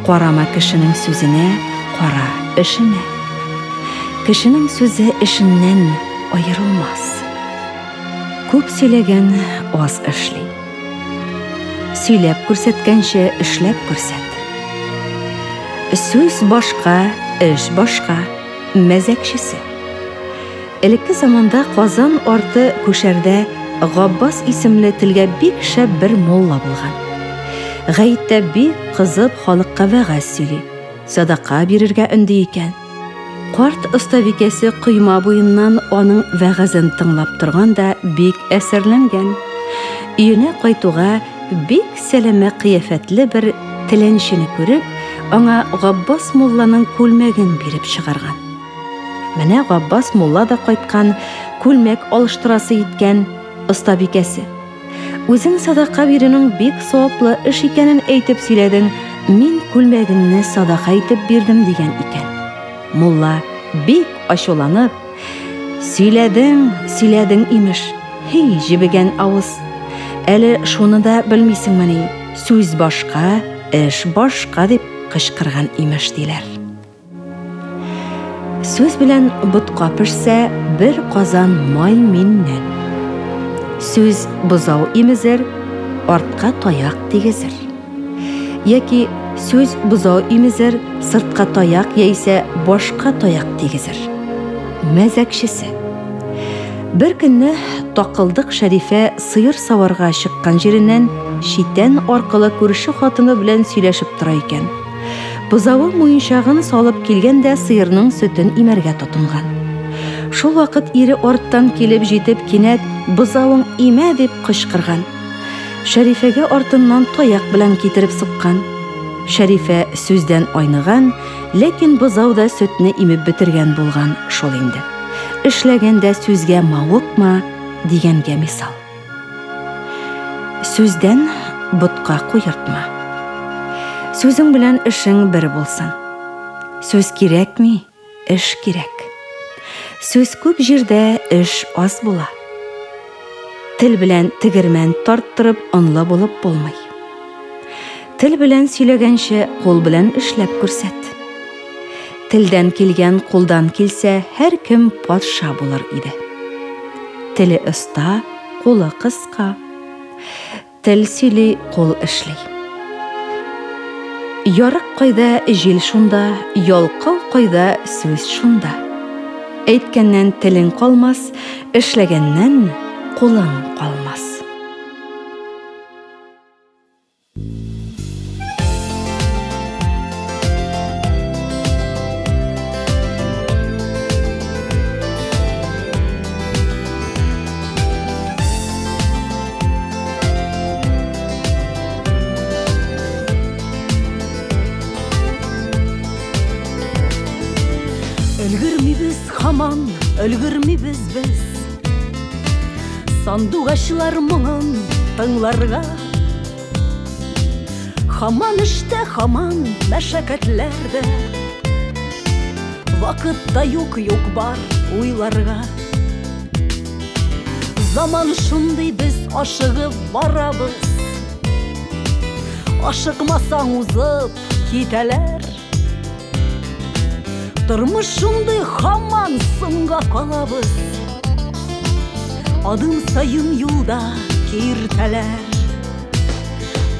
Карама кешенең сүзенә, кара эшенә. Кешенең сүзе эшеннән аерылмас. Күп сөйләгән аз эшли. Сөйләп күрсәткәнчә эшләп күрсәт. Сүз башка, эш башка, мәзәкчесе. Элекке заманда Казан арты күшәрдә Габбас исемле телгә бик шәп бер мулла булган. Гаеттә бик кызып халыкка вәгазь сөйли, садака бирергә өнди икән. Карт остабикәсе койма буеннан аның вәгазен тыңлап торганда бик әсәрләнгән. Өенә кайтуга бик сәләмә кыяфәтле бер теләнчене күреп, аңа Габбас мулланың күлмәген биреп чыгарган. Менә Габбас мулла да кайткан, күлмәк алыштырасы иткән остабикәсе. Үзең садака бирүнең бик саваплы эш икәнен әйтеп сөйләдең, мин күлмәгеңне садака итеп бирдем дигән икән. Мулла бик ачуланып, сөйләдең имеш, хей җибегән авыз. Әле шуны да белмисеңмени, сүз башка, эш башка дип кычкырган имеш диләр. Сүз белән бутка пешсә, бер казан май миннән. Сүз бозау имезер, артка таяк тигезер. Яки сүз бозау имезер, сыртка таяк яисә башка таяк тигезер. Мәзәкчесе. Бер көнне Такылдык Шәрифә сыер саварга чыккан җиреннән читән аркылы күрше хатыны белән сөйләшеп тора икән. Бозавы муенчагын салып килгәндә сыерның сөтен имәргә тотынган. Шул вакыт ире арттан килеп җитеп кинәт бозавың имә дип кычкырган. Шәрифәгә артыннан таяк белән китереп суккан. Шәрифә сүздән айныган, ләкин бозау да сөтне имеп бетергән булган шул инде. Эшләгәндә сүзгә мавыкма дигәнгә мисал. Сүздән бутка куертма. Сүзең белән эшең бер булсын. Сүз кирәкми, эш кирәк. Сүз күп җирдә, эш аз була. Тел белән тегермән тарттырып онлы булып булмый. Тел белән сөйләгәнчә, кул белән эшләп күрсәт. Телдән килгән кулдан килсә, һәр кем патша булыр иде. Теле оста, кулы кыска. Тел сөйли, кул эшли. Ярык кайда, җил шунда, ялкау кайда, сүз шунда. Әйткәннән телең калмас, эшләгәннән кулың калмас. Өлгермибез һаман, өлгермибез без. Сандугачлар моңын тыңларга. Һаман эштә, һаман мәшәкатьләрдә. Вакытта юк бар уйларга. Заман шундый, без ашыгып барабыз. Ашыкмасаң узып китәләр. Тормыш шундый, һаман сынга калабыз. Адым сайын юлда киртәләр.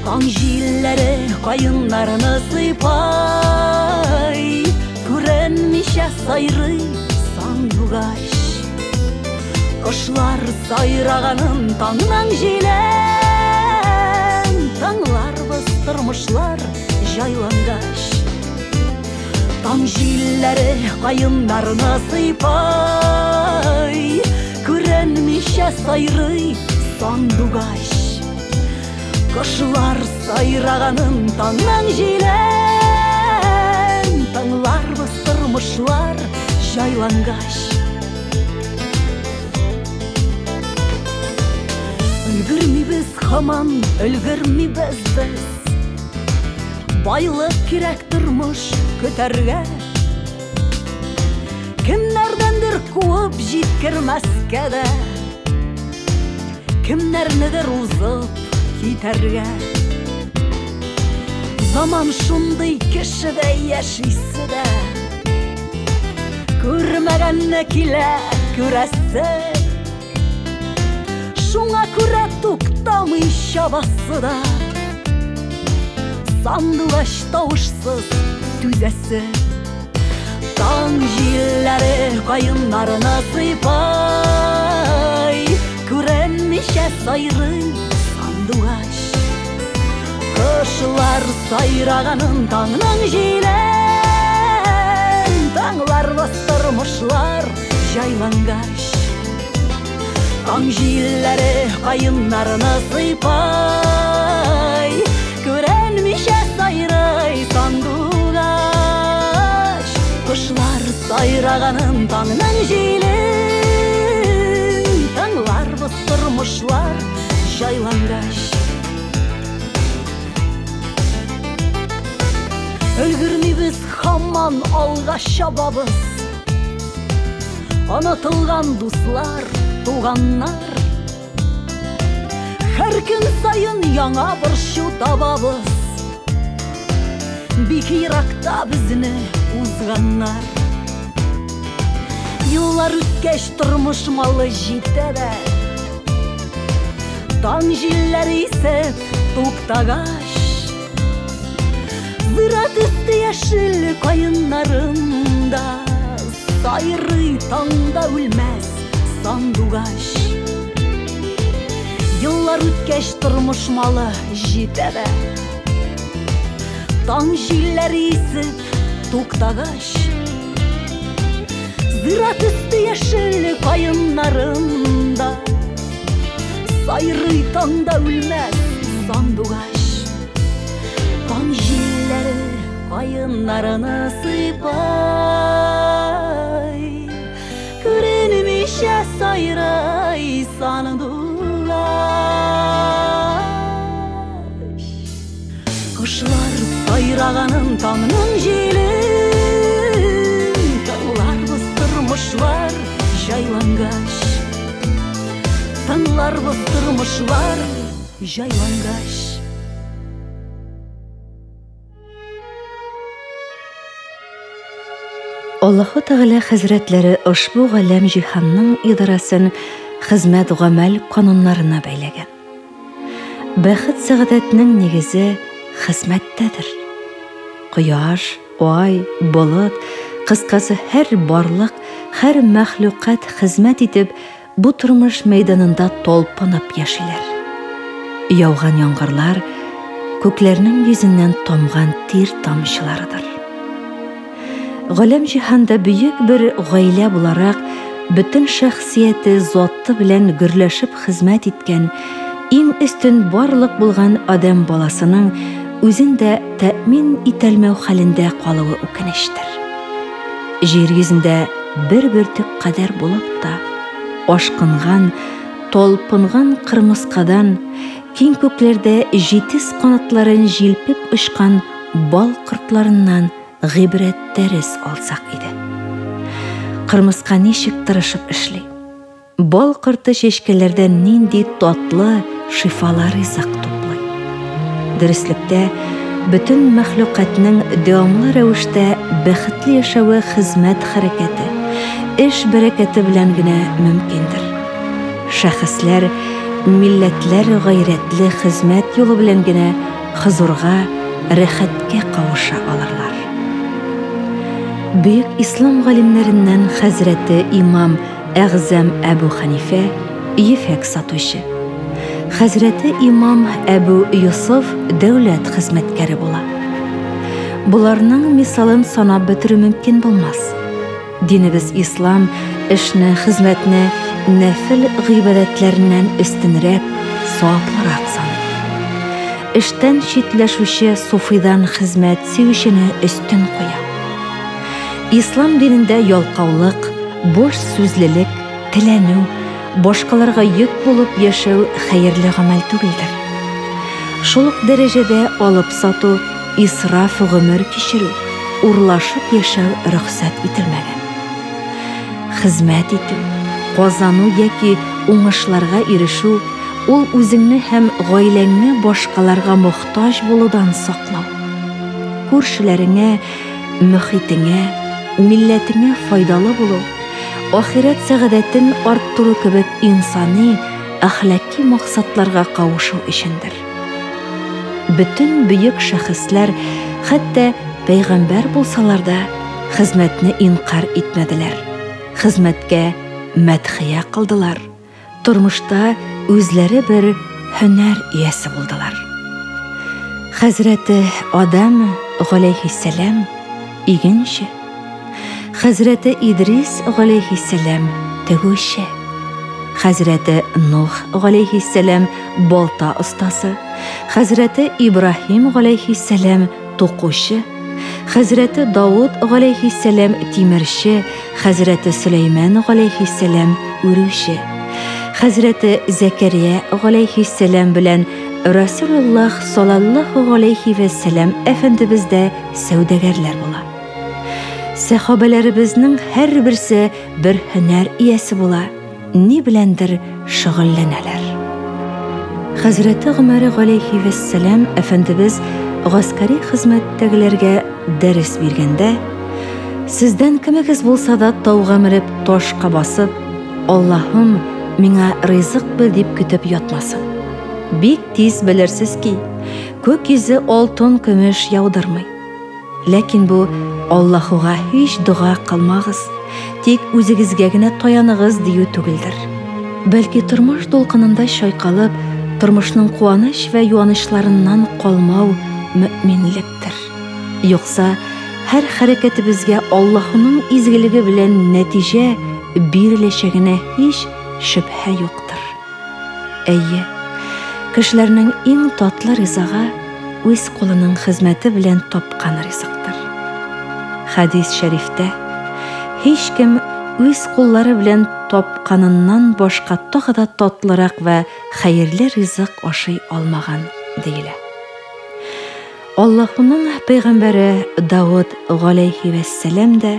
Таң җилләре каеннарны сыйпай, күренмичә сайрый сандугач. Кошлар сайраганын таңнан җилән, таңларбыз тормышлар җайлангач. Таң җилләре каеннарны сыйпай, күренмичә сайрый сандугач. Кошлар сайраганын таңнан җилән, таңларбыз тормышлар җайлангач. Өлгермибез һаман, өлгермибез без. Байлык кирәк тормыш көтәргә. Кемнәрдәндер куып җиткермәскә дә. Kimlernidir uzып китерге. Zaman şunday kişide yaşaysı da, görmegenne kile göresi. Şuna küre tuktamı şabası da, sandılaş tavuşsuz düzesi. Tan jilleri kayınlarına sıypay, kürenmişe sayrı sandılaş. Kışlar sayrağanın tağının jilen, tağlar bastırmışlar jaylangaş. Taң jilleri kayınlarına sıypay, kürenmişe sayrı sandılaş. Kışlar sayrağanın tağının jilen, tağlar bastırmışlar jaylangaş. Ölgürmeybiz hamman alğa şababız, anatılgan dostlar, tuğanlar. Her gün sayın yana bir şu tababız, bir Irak'ta bizni uzganlar. Yıllar ütkeş turmuş malı jitede, taң jilleri isep tuktagaş. Zırat üstü yeşil kayınlarında, sayrı tağda ölmez sandugaş. Yıllar ütkeş turmuş malı jitede, taң jilleri isip tuktagaş. Zırat üstü yeşil kayınlarında, sayrı tağda ölmez sandugaş. Taң jilleri kayınlarına sıypay, kürenmişe sayray sandılaş. Kışlar sayrağanın tağının jilin, tağlar bastırmışlar jaylangaş. Tağlar bastırmışlar jaylangaş. Allahu Teala Hazretleri ushbu alem cihanның idaraсын hizmet gamel kanunlarına beylegan. Бәхет сәгадәтнең нигезе хезмәттәдер. Кояш, ай, болыт, кыскасы һәр барлык, һәр мәхлукат хезмәт итеп бу тормыш мәйданында толпынып яшиләр. Яуган яңгырлар күкләрнең йөзеннән тамган тир тамчыларыдыр. Галәм җиһанда бөек бер гаилә буларак бөтен шәхсияте заты белән гөрләшеп хезмәт иткән иң өстен барлык булган адам баласының үзен дә тәэмин ителмәү хәлендә калуы үкенечтер. Җир йөзендә бер бөртек кадәр булып та, ашкынган, толпынган кырмыскадан киң күкләрдә җитез канатларын җилпеп очкан бал кортларыннан гыйбрәт дәрес алсак иде. Кырмыска ничек тырышып эшли? Бал корты чәчкәләрдән нинди татлы шифалар ризык туплый. Дөреслекдә бөтен мәхлукатның дәвамлы рәвештә бәхетле яшәве хезмәт хәрәкәте, эш бәрәкәте белән генә мөмкиндер. Шәхесләр, милләтләр гайрәтле хезмәт юлы белән генә хозурга, рәхәткә кавыша алырлар. Büyük İslam galimlerinden Hazreti İmam Əğzəm Əbu Xanifə ipək satuşu. Hazreti İmam Əbu Yusuf dövlət xizmətkəri bola. Bularның misalын sanab bitirü mümkün bulmaz. Dinimiz İslam işni, xizmətni nəfil gıybədətlərindən üstünrək, savablaraq sanır. İşten çitləşüşü sufidan xizmət sevişini üstün qoya. İslam dinində yalqaulıq, boş sözlülük, tilənü, başqalarga yük bulup yaşau xeyirli gamel түгелдер. Şuluq dərəcədə alıb satu, israf ömür kişiru, urlaşıb yaşau rüxsət itilməgən. Xizmət etib, qazanu yəki uңышларга ирешү ул үзеңне һәм гаиләңне башкаларга мохтаҗ булудан саклау. Күршеләреңә, мөхитеңә, милләтеңә файдалы булу, ахират сәгадәтен арттыру кебек инсани, әхлаки максатларга кавышу өчендер. Bütün büyük şəxslər, hətta peyğəmbər bulsalar da, xizmətni inqar etmədilər. Xizmətə mədxiyə qıldılar. Turmuşda özləri bir hünər iyəsi buldular. Həzrəti Adam aleyhisselam iginci, Həzrəti İdris aleyhisselam tügüşü, Həzrəti Nuh aleyhisselam balta ustası, Həzrəti İbrahim aleyhisselam toquşu, Həzrəti Davud aleyhisselam timirçi, Həzrəti Süleyman aleyhisselam ürüşü, Həzrəti Zəkəriya aleyhisselam bilən Rasulullah sallallahu aleyhi və səlləm Əfəndimiz də səudəgərlər bola. Səhabələrimizin hər birisi bir hünər iyəsi bola, ne biləndir şüğüllənələr. Həzrəti Ömər aleyhi və səlləm Əfəndimiz ғаскари xizmətdəgilərə dərs bergəndə, sizdən kimimiz bolsa da tauğa minib taşqa basıb, Allah'ım mingə rızıq bil deyib kütüb yatmasın. Bek tez bilirsiz ki, gökyüzü altın kömüş yaudırmay. Lakin bu Allah'a hiç dua qılmağız, tek özünüzə gənə tayanığız deyu tügüldür. Belki turmuş dolqınında şayqalıb, turmuşның quvanish və yuanışlarından qalmau müminlikdir. Yoxsa hər hərəkətimizə Allah'ın izgiligi bilən nəticə beriləcəyinə heç şübhə yoxdur. Әйе, кешеләрнең иң татлы ризыгы үз кулының хезмәте белән тапкан ризыктыр. Хадис шәрифтә һеч кем үз куллары белән тапканыннан башка тагы да татлырак ва хәерле ризык ашый алмаган диелә. Аллаһның пәйгамбәре Давуд галейһи вәссәлам да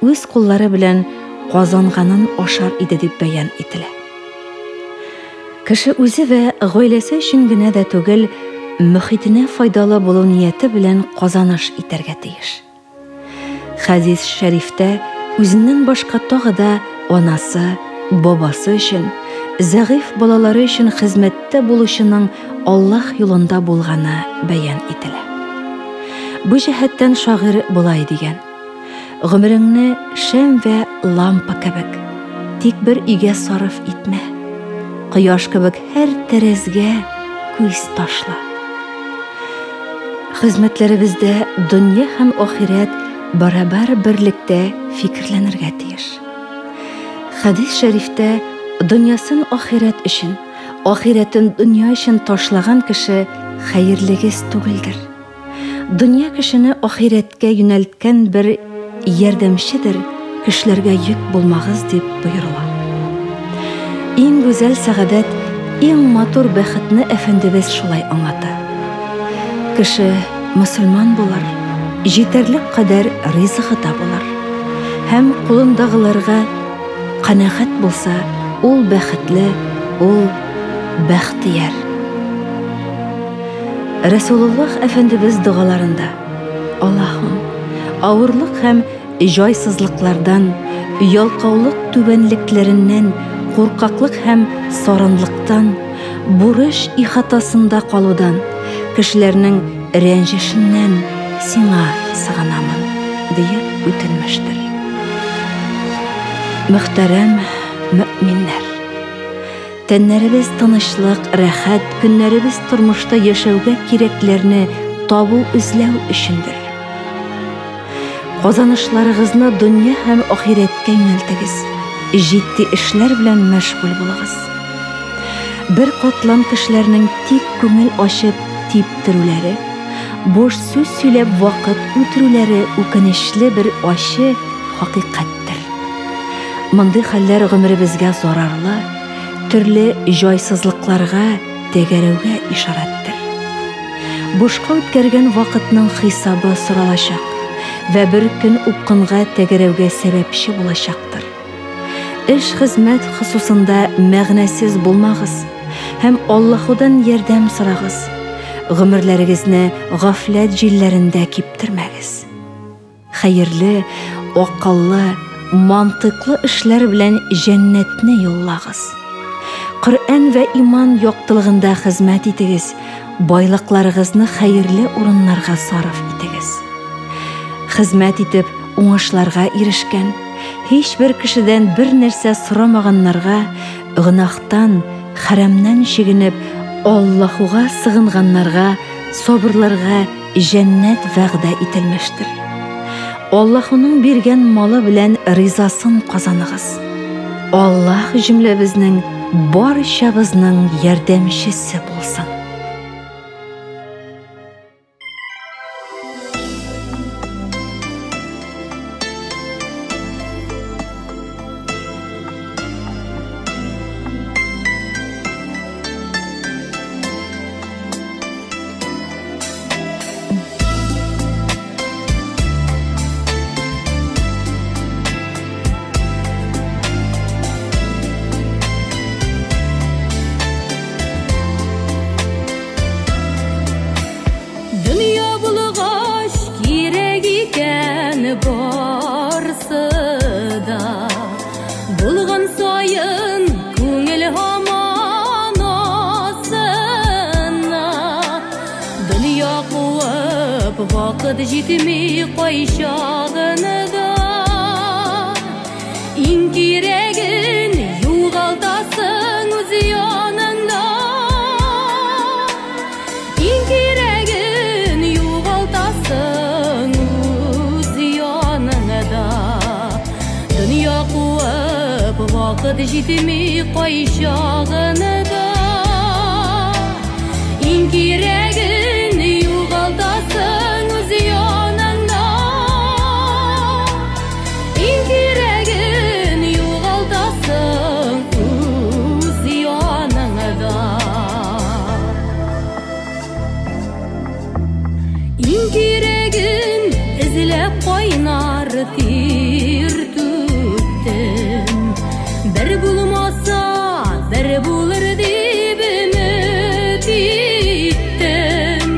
үз куллары белән казанганын ашар иде дип бәян ителә. Кеше үзе вә гаиләсе өчен генә дә түгел, мөхитенә файдалы булу нияте белән казаныш итәргә тиеш. Хадис шәрифтә үзеннән башка тагы да анасы, бабасы өчен, зәгыйф балалары өчен хезмәттә булучының Аллаһ юлында булганы бәян ителә. Бу җәһәттән шагыйрь булай дигән: гомереңне шәм вә лампа кебек тик бер игә сарыф итмә. Кояш кебек һәр тәрәзгә күз ташла. Хезмәтләребездә дөнья һәм ахират барабар берлектә фикерләнергә тиеш. Хадис шәрифтә дөньясын ахират өчен, ахиратын дөнья өчен ташлаган кеше хәерлегез түгелдер. Дөнья кешене ахираткә юнәлткән бер ярдәмчедер, кешеләргә йөк булмагыз дип боерыла. Иң гүзәл сәгадәт, иң матур бәхетне Әфәндебез шулай аңлата. Кеше мөселман булыр, җитәрлек кадәр ризыгы да булыр. Һәм кулындагыларга канәгать булса, ул бәхетле, ул бәхтияр. Расулуллаһ Әфәндебез дугаларында: Аллаһым, авырлык һәм җайсызлыклардан, ялкаулык түбәнлекләреннән, куркаклык һәм саранлыктан, бурыч ихатасында калудан, кешеләрнең рәнҗешеннән сиңа сыгынамын диеп үтенмештер. Мөхтәрәм мөэминнәр, тәннәребез тынычлык, рәхәт, көннәребез тормышта яшәүгә кирәкләрне табу эзләү өчендер. Казанышларыгызны дөнья һәм ахирәткә юнәлтегез. Җитди эшләр белән мәшгуль булыгыз. Бер катлам кешеләрнең тик күңел ачып типтерүләре, бош сүз сөйләп вакыт үтерүләре үкенечле бер ачы хакыйкатьтер. Мондый хәлләр гомеребезгә зарарлы, төрле җайсызлыкларга, тәгәрәүгә ишараттыр. Бушка үткәргән вакытның хисабы соралачак вә бер көн упкынга тәгәрәүгә сәбәпче булачактыр. Эш хезмәт хусусында мәгънәсез булмагыз. hem Allah'udan yerdem sırağız. Gümürlerinizni gaflet jillerinde kiptirmegiz. Hayırlı, akıllı, mantıklı işler bilen cennetni yollağız. Kur'an ve iman yoktılığında hizmet etigiz. Baylıklarınızı hayırlı orunlarga sarf etigiz. Hizmet etip oңышларга erişken, hiçbir kişiden bir nerse soramaganlarga, günahtan, haramdan çekinip Allah'a sığınganlarga, sabırlarga cennet va'da etilmiştir. Allah'ın bergen malı bilen rizasın kazanıgız. Allah cümlebizning barşabızning yardamchisi bo'lsin. Barsıda bulgan sayın көңіл hamon osina dünya quvib vaqt jetmey qo'yishog'inida eng keragin yo'g'altasin o'z yoningda eng keragin yo'g'altasin dünya quvib vaqt jetmey qo'yishog'inida eng keragin yo'g'altasin o'z yoningda eng keragin yo'g'altasin o'z yoningda eng keragin izlab qo'ynar bir bulmasa bir bulur deb ümid ettim.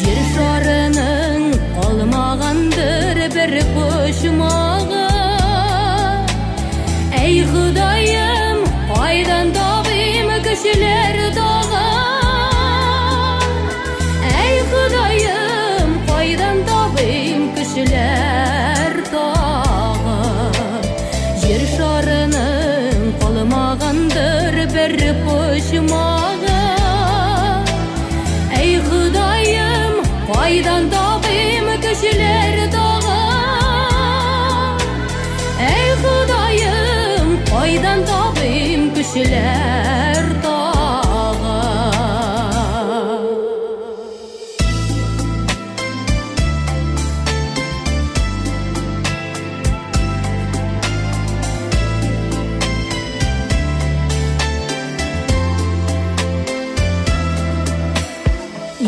Yer şarının qolmagandır bir qo'shmog'i. Ey Xudoyim, qaydan topim kishilar dog'i? Ey Xudoyim, qaydan topim kishilar dog'i? Yer şarının qolmagandır bir qo'shmog'i. Ey Xudoyim, qaydan topim kishilar dog'i? Ey Xudoyim, qaydan topim kishilar dog'i?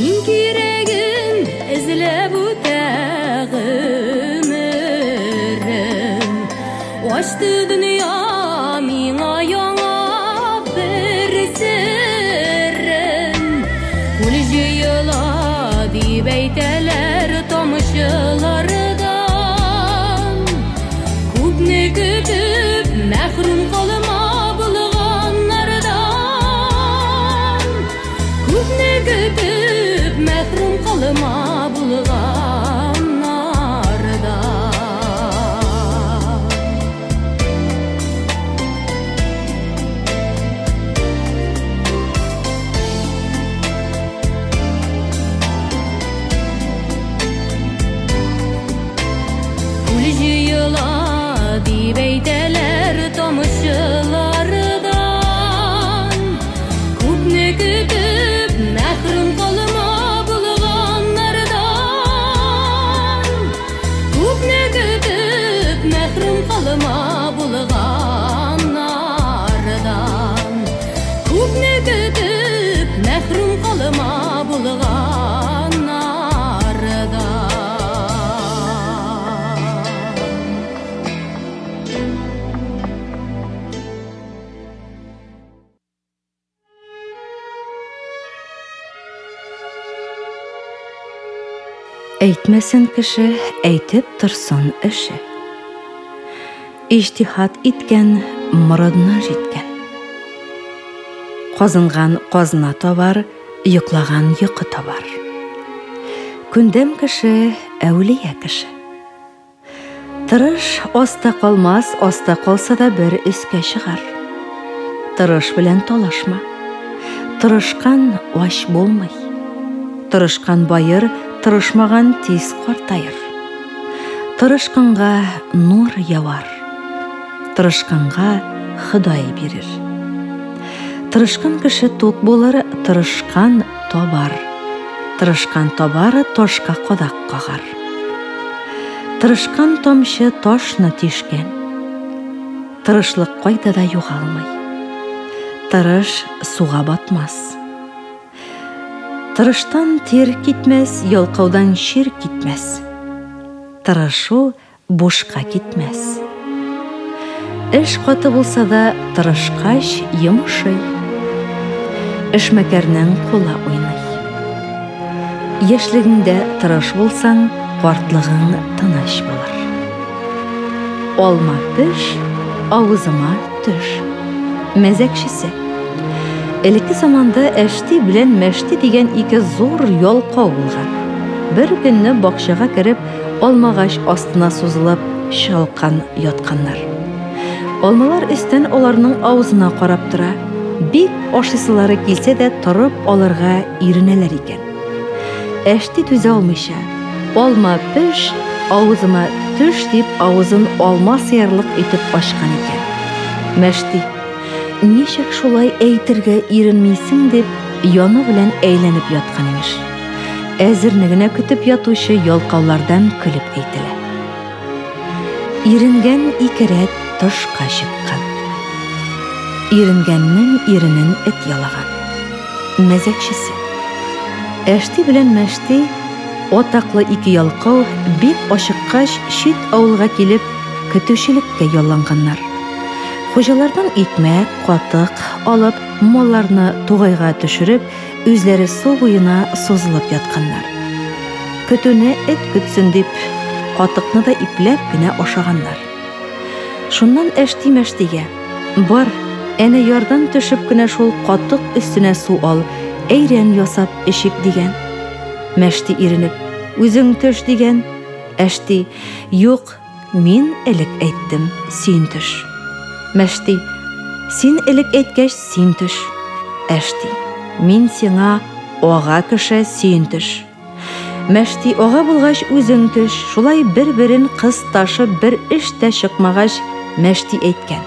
Eng keragin izlab o'tag'imirim ochdi dunyo menga yangi bir sirrim qo'l jiyila deb aytalar tomoshalaridan ko'pni kutib mahrum qolma bo'lganlardan ko'pni kutib mahrum qolma bo'lganlardan qo'l jiyila deb aytalar tomoshalaridan ko'pni kutib mahrum qolma bo'lganlardan ko'pni kutib mahrum qolma bo'lganlardan ko'pni kutib mahrum qolma bo'lganlardan Әйтмәсен кеше, әйтеп торсын эше. Ижтихат иткән, мородына җиткән. Казынган казна табар, йоклаган йокы табар. Күндәм кеше, әүлия кеше. Тырыш аста калмас, аста калса да бер өскә чыгар. Тырыш белән талашма. Тырышкан аш булмый. Тырышкан байыр, тырышмаган тиз картайыр. Тырышканга нур явар. Тырышканга Ходай бирер. Тырышкан кеше тук булыр, тырышкан табар. Тырышкан табар, ташка кадак кагар. Тырышкан тамчы ташны тишкән. Тырышлык кайда да югалмый. Тырыш суга батмас. Тырыштан тир китмәс, ялкаудан шир китмәс. Тырышу бушка китмәс. Эш каты булса да, тырышкач йомышый. Эшмәкәрнең кулы уйный. Яшьлегеңдә тырыш булсаң, картлыгың тыныч булыр. Алма пеш, авызыма төш. Мәзәкчесе. Элекке заманда әшти белән мәшти дигән ике зур ялкау булган. Бер көнне бакчага кереп, алмагач астына сузылып, шалкан ятканнар. Алмалар өстән аларның авызына карап тора. Бик ашысылары килсә дә торып алырга иренәләр икән. Әшти түзә алмыйча, алма пеш, авызыма төш дип авызын алма сыярлык итеп ачкан икән. Мәшти, ничек шулай әйтергә иренмисең дип, яны белән әйләнеп яткан имеш. Әзерне генә көтеп ятучы ялкаулардан көлеп әйтелә. Иренгән икерәт тышка чыккан. Иренгәннең иренен эт ялаган. Мәзәкчесе. Әшти белән мәшти, атаклы ике ялкау бик ашыккач чит авылга килеп, көтүчелеккә ялланганнар. Хуҗалардан икмәк, катык алып, малларны тугайга төшереп, үзләре су буена сузылып ятканнар. Көтүне эт көтсен дип, катыкны да ипләп кенә ашаганнар. Шуннан әшти мәштигә: "Бар, әнә ярдан төшеп кенә шул катык өстенә су ал, әйрән ясап эчик" дигән. Мәшти иренеп: "Үзең төш" дигән. Әшти: "Юк, мин элек әйттем, син төш." Мәшти: "Син элек әйткәч, син төш." Әшти: "Мин сиңа ага кеше, син төш." Мәшти: "Ага булгач, үзең төш." Шулай бер-берен кыз ташып, бер эш тә чыкмагач, Мәшти әйткән: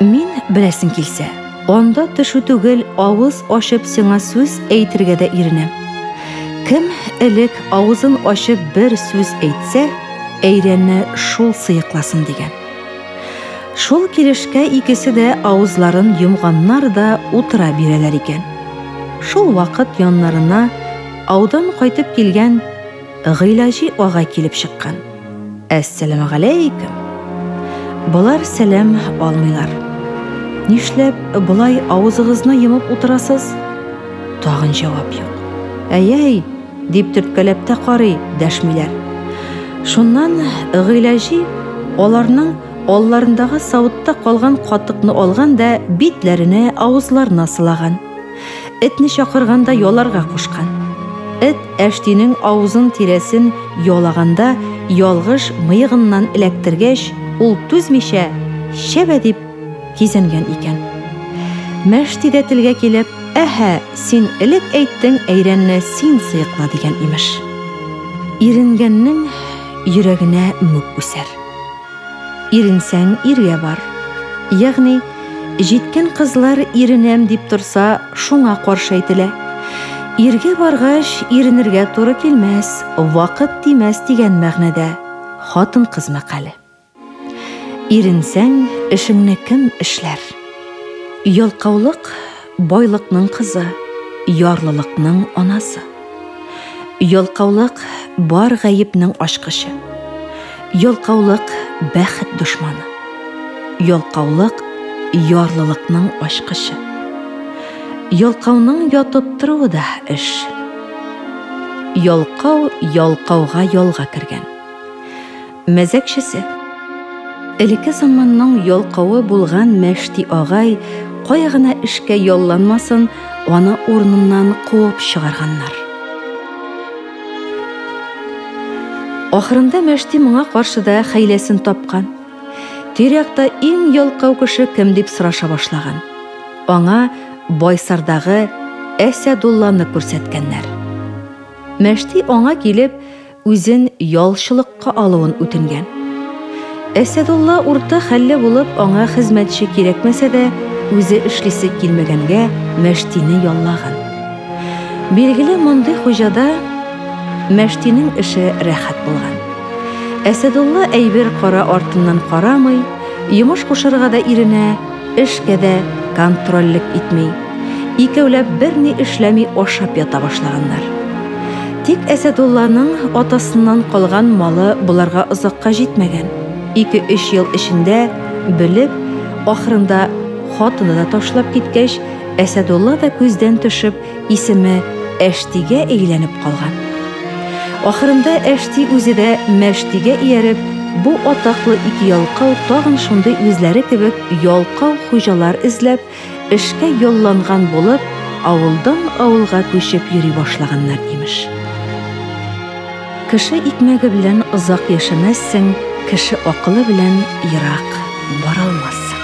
"Мин беләсең килсә, анда төшү түгел, авыз ачып сиңа сүз әйтергә дә иренәм. Кем элек авызын ачып бер сүз әйтсә, әйрәнне шул сыйыкласын" дигән. Шул килешкә икесе дә авызларын йомганнар да утыра бирәләр икән. Шул вакыт яннарына аудан кайтып килгән Гыйлаҗи ага килеп чыккан. "Әссәламу галейкум." Булар сәлам алмыйлар. "Нишләп булай авызыгызны йомып утырасыз?" Тагын җавап юк. "Әй-әй" дип төрткәләп тә карый, дәшмиләр. Шуннан Гыйлаҗи аларның алларындагы савытта калган катыкны алган да битләренә, авызларына сылаган. Этне чакырганда яларга кушкан. Эт әштинең авызын тирәсен ялаганда ялгыш мыегыннан эләктергәч, ул түзмичә "шәбә" дип кизенгән икән. Мәшти дә телгә килеп: "Әһә, син элек әйттең, әйрәнне син сыйыкла" дигән имеш. Иренгәннең йөрәгенә мүк үсәр. Иренсәң иргә бар. Ягъни җиткән кызлар иренәм дип торса, шуңа каршы әйтелә. Иргә баргач, иренергә туры килмәс, вакыт тимәс дигән мәгънәдә хатын-кыз мәкале. Иренсәң, эшеңне кем эшләр? Ялкаулык байлыкның кызы, ярлылыкның анасы. Ялкаулык бар гаепнең ачкычы. Ялкаулык бәхет дошманы. Ялкаулык ярлылыкның ачкычы. Ялкауның ятып торуы да эш. ялқауға ялға кірген. Мәзәкшісі. Элекке заманның ялқауы булган Мәшти агай кая гына эшкә ялланмасын, аны урыныннан куып чыгарганнар. Ахырында Мәшти моңа каршыда хәйләсен тапкан. Тирәктә иң ялкау кеше кем дип сораша башлаган. Аңа Байсардагы Әсәдулланы күрсәткәннәр. Мәшти аңа килеп, үзен ялчылыкка алуын үтенгән. Әсәдулла урта хәлле булып, аңа хезмәтче кирәкмәсә дә, үзе эшлисе килмәгәнгә Мәштине яллаган. Билгеле, мондый хуҗада Мәштинең эше рәхәт булган. Әсәдулла әйбер кара артыннан карамый, йомыш кушырга да иренә, эшкә дә контрольлек итми. Икәүләп берни эшләми ашап ята башлаганнар. Тик Әсәдулланың атасыннан калган малы буларга озакка җитмәгән. 2-3 ел эчендә белеп, ахырында хатыны да ташлап киткәч, Әсәдулла да күздән төшеп, исеме Әштигә әйләнеп калган. Ахырында Әшти үзе дә Мәштигә ияреп, бу атаклы 2 ялкау тагын шундый үзләре кебек ялкау хуҗалар эзләп, эшкә ялланган булып, авылдан авылга күчеп йөри башлаганнар имеш. Кеше икмәге белән озак яшәмәссең, кеше акылы белән ерак бара алмассың.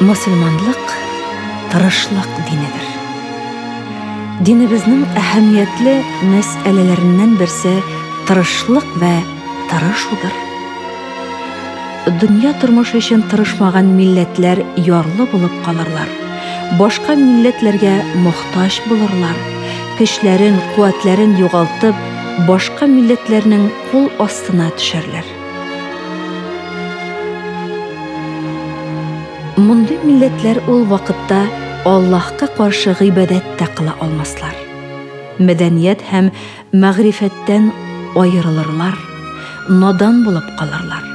Мөселманлык тырышлык динедер. Динебезнең әһәмиятле мәсьәләләреннән берсе тырышлык вә тырышудыр. Дөнья тормышы өчен тырышмаган милләтләр ярлы булып калырлар. Башка милләтләргә мохтаҗ булырлар. Көчләрен, куәтләрен югалтып, башка милләтләрнең кул астына төшәрләр. Мондый милләтләр ул вакытта Аллаһка каршы гыйбадәт тә кыла алмаслар. Мәдәният һәм мәгърифәттән аерылырлар, надан булып калырлар.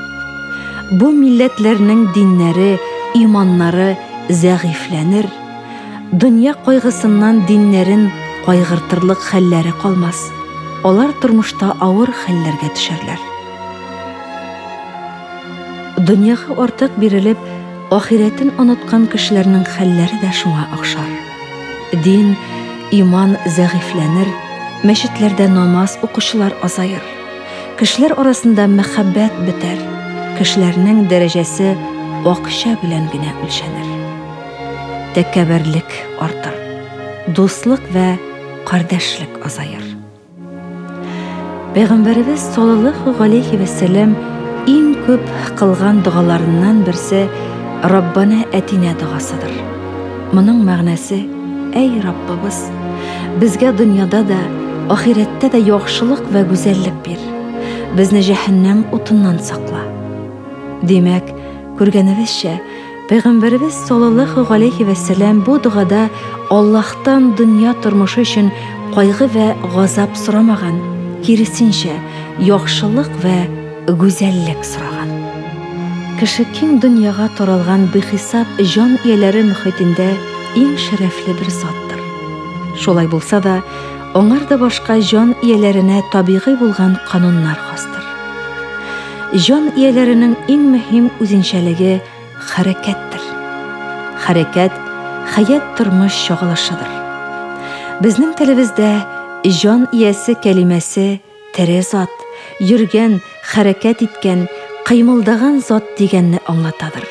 Бу милләтләрнең диннәре, иманнары зәгыйфләнер. Дөнья кайгысыннан диннәрен кайгыртырлык хәлләре калмас. Алар тормышта авыр хәлләргә төшәрләр. Дөньяга артык бирелеп, ахирәтен оныткан кешеләрнең хәлләре дә шуңа охшар. Дин, иман зәгыйфләнер, мәчетләрдә намаз укучылар азаер. Кешеләр арасында мәхәббәт бетәр. Кешеләрнең дәрәҗәсе акча белән генә үлчәнер. Тәкәбберлек артыр. Дуслык вә кардәшлек азаер. Пәйгамбәрбез саллаллаһу галейхи ва саллям иң күп кылган дугаларыннан берсе Раббана әтинә дугасыдыр. Моның мәгънәсе: әй Раббыбыз, безгә дөньяда да, ахирәттә дә яхшылык вә гүзәллек бир. Безне җәһәннәм утыннан сакла. Димәк, күргәнебезчә, Пәйгамбәрбез саллаллаһу галейхи ва саллям бу дугада Аллаһтан дөнья тормышы өчен кайгы вә газап сорамаган, киресенчә, яхшылык вә гүзәллек сораган. Кеше киң дөньяга таралган бихисап җан ияләре мөхитендә иң шәрәфле бер заттыр. Шулай булса да, аңар да башка җан ияләренә табигый булган кануннар хастыр. Җан ияләренең иң мөһим үзенчәлеге хәрәкәттер. Хәрәкәт хаят тормыш чагылышыдыр. Безнең телебездә җан иясе кәлимәсе тере зат, йөргән, хәрәкәт иткән, кыймылдаган зат дигәнне аңлатадыр.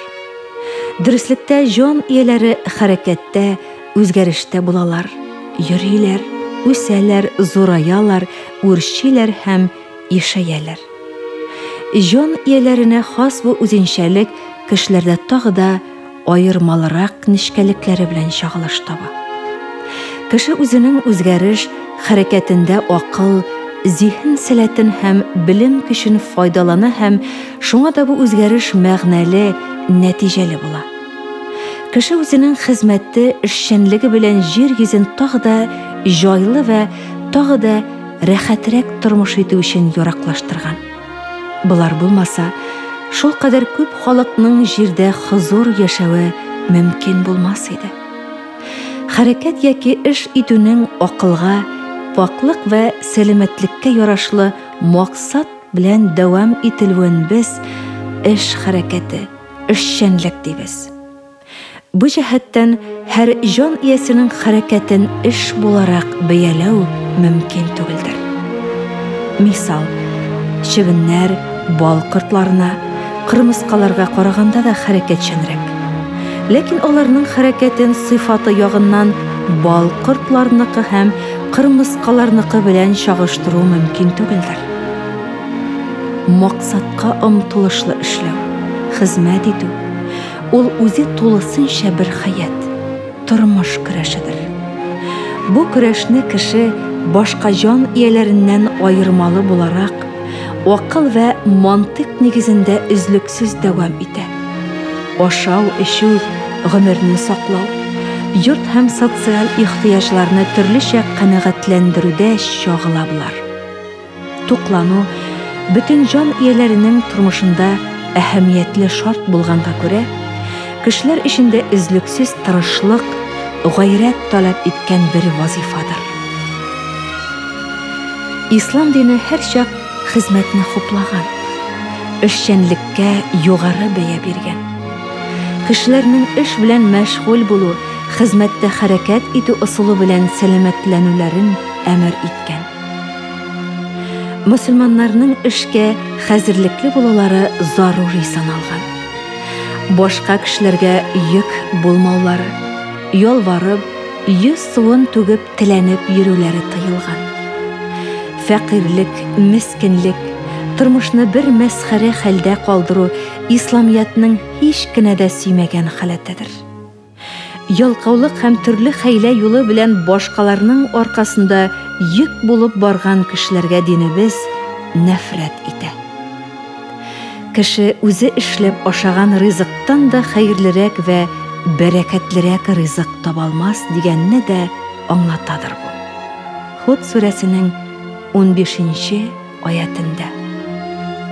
Дөреслекдә җан ияләре хәрәкәттә, үзгәрештә булалар, йөриләр, үсәләр, зураялар, үрчиләр һәм ишәяләр. Җан ияләренә хас бу үзенчәлек кешеләрдә тагы да аермалырак нечкәлекләре белән чагылыш таба. Кеше үзенең үзгәреш, хәрәкәтендә акыл, зиһен сәләтен һәм билем көчен файдалана һәм шуңа да бу үзгәреш мәгънәле, нәтиҗәле була. Кеше үзенең хезмәте, эшчәнлеге белән җир йөзен тагы да җайлы вә тагы да рәхәтрәк тормыш итү өчен яраклаштырган. Булар булмаса, шул кадәр күп халыкның җирдә хозур яшәве мөмкин булмас иде. Хәрәкәт яки эш итүнең акылга, паклык вә сәламәтлеккә ярашлы максат белән дәвам ителүен без эш хәрәкәте, эшчәнлек дибез. Бу җәһәттән һәр җан иясенең хәрәкәтен эш буларак бәяләү мөмкин түгелдер. Мисал, чебеннәр, бал кортларына, кырмыскаларга караганда да хәрәкәтчәнрәк. Ләкин аларның хәрәкәтен сыйфаты ягыннан бал кортларныкы һәм кырмыскаларныкы белән чагыштыру мөмкин түгелдер. Максатка омтылышлы эшләү, хезмәт итү, ул үзе тулысынча бер хаят, тормыш көрәшедер. Бу көрәшне кеше башка җан ияләреннән аермалы буларак, акыл вә мантык нигезендә үзлексез дәвам итә. Ашау, эчү, гомерне саклау, йорт һәм социаль ихтыяҗларны төрлечә канәгатьләндерүдә чагыла булар. Туклану бөтен җан ияләренең тормышында әһәмиятле шарт булганга күрә, кешеләр эчендә үзлексез тырышлык, гайрәт таләп иткән бер вазифадыр. Ислам дине һәрчак хезмәтне хуплаган, эшчәнлеккә югары бәя биргән. Кешеләрнең эш белән мәшгуль булу, хезмәттә хәрәкәт итү ысулы белән сәламәтләнүләрен әмер иткән. Мөселманнарның эшкә хәзерлекле булулары зарури саналган. Башка кешеләргә йөк булмаулары, ялварып, йөз суын түгеп теләнеп йөрүләре тыелган. Фәкыйрлек, мискинлек, тормышны бер мәсхәрә хәлдә калдыру исламиятның һич кенә дә сөймәгән халәтедер. Ялкаулык һәм төрле хәйлә юлы белән башкаларның аркасында йөк булып барган кешеләргә динебез нәфрәт итә. Кеше үзе эшләп ашаган ризыктан да хәерлерәк вә бәрәкәтлерәк ризык таба алмас дигәнне дә аңлатадыр бу. Худ сүрәсенең 15-нче аятында.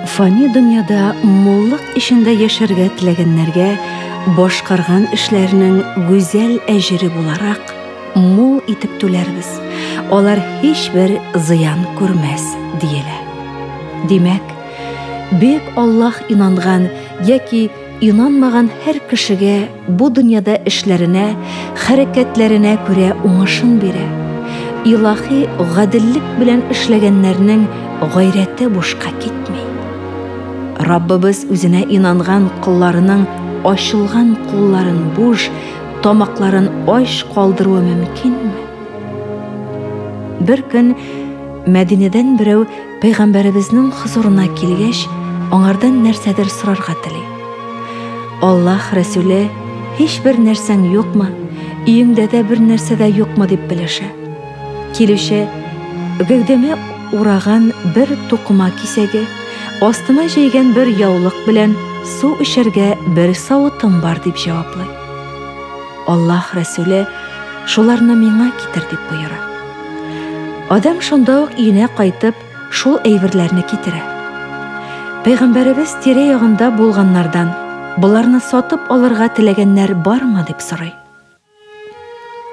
Фани дөньяда муллык ишендә яшәргә теләгәннәргә башкарган эшләренең гүзәл әҗере буларак мул итеп түләрбез. Алар һичбер зыян күрмәс диелә. Димәк, бик Аллаһ инанган яки инанмаган һәр кешегә бу дөньяда эшләренә, хәрәкәтләренә күрә уңышын бирә. Илаһи гаделлек белән эшләгәннәрнең гайрәте бушка китми. Раббыбыз үзенә инанган кулларының ачылган кулларын буш, тамакларын аш калдыруы мөмкинме? Бер көн Мәдинәдән берәү пәйгамбәребезнең хузурына килгәч, аңардан нәрсәдер сорарга тели. Аллаһ Рәсүле: "Һичбер нәрсәң юкмы? Өеңдә дә бер нәрсә дә юкмы?" дип белешә. Килүче гәүдәмә ураган бер тукма кисәге, астыма җәйгән бер яулык белән су эчәргә бер савытым бар дип җаваплый. Аллаһ Рәсүле: "Шуларны миңа китер" дип боера. Адам шунда ук өенә кайтып, шул әйберләрне китерә. Пәйгамбәребез тирә-ягында булганнардан: "Буларны сатып алырга теләгәннәр бармы?" дип сорый.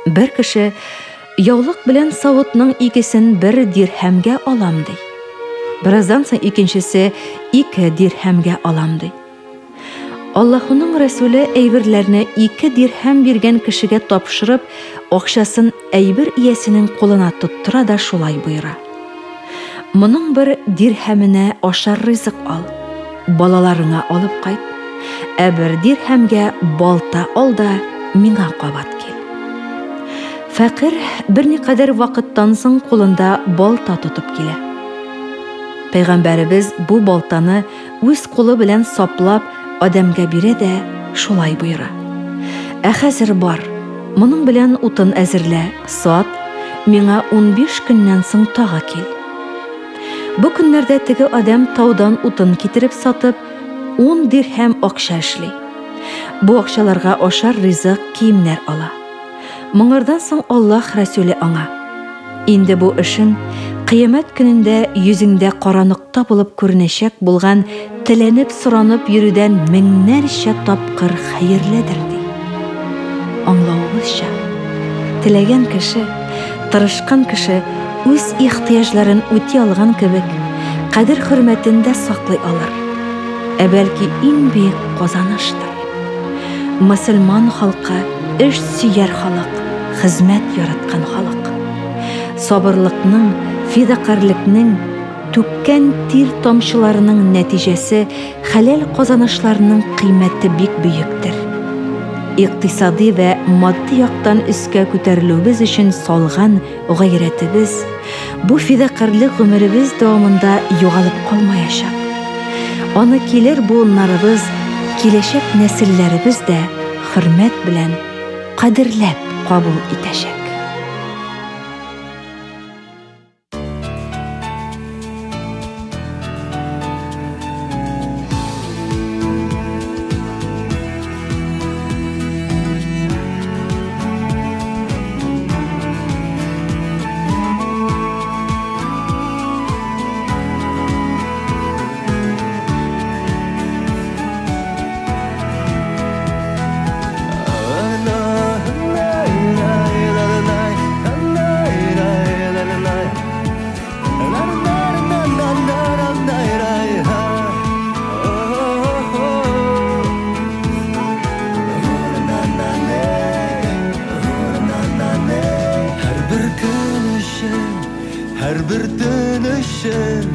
Бер кеше: "Яулык белән савытның икесен бер дирхәмгә алам" ди. Бираздан соң икенчесе 2 дирхәмгә алам ди. Аллаһның Рәсүле әйберләрне 2 дирхәм биргән кешегә тапшырып, акчасын әйбер иясенең кулына тоттыра да шулай буйра. Моның бер дирхәменә ашар ризык ал, балаларыңа алып кайт, бер дирхәмгә балта ал да миңа кабат кил. Фәкыйр берникадәр вакыттан соң кулында балта тотып килә. Пәйгамбәребез бу балтаны үз кулы белән саплап адамга бирә дә шулай буйра. Хәзер бар, моның белән утын әзерлә, сат, миңа 15 көннән соң тагы кил. Бу көннәрдә теге адам таудан утын китереп сатып, 10 дирхәм акча эшли. Бу акчаларга ашар ризык, киемнәр ала. Моңардан соң Аллаһ Рәсүле аңа: "Инде бу эшең кыямәт көнендә йөзеңдә караныкта булып күренәчәк булган теләнеп соранып йөрүдән меңнәрчә тапкыр хәерледер" ди. Аңлавыбызча, теләгән кеше, тырышкан кеше үз ихтыяҗларын үти алган кебек, кадер хөрмәтендә саклый алыр. Бәлки иң бөек казаныштыр. Мөселман халкы эш сөяр халык, хезмәт яраткан халык. Сабырлыкның, фидакарьлекнең, түккән тир тамчыларының нәтиҗәсе хәләл казанышларның кыйммәте бик бөектер. Иктисади вә матди яктан өскә күтәрелүбез өчен салган гайрәтебез бу фидакарлык гомеребез дәвамында югалып калмаячак. Аны килер буыннарыбыз, киләчәк нәселләребез дә хөрмәт белән, кадерләп кабул итәчәк. Her bir dönüşün,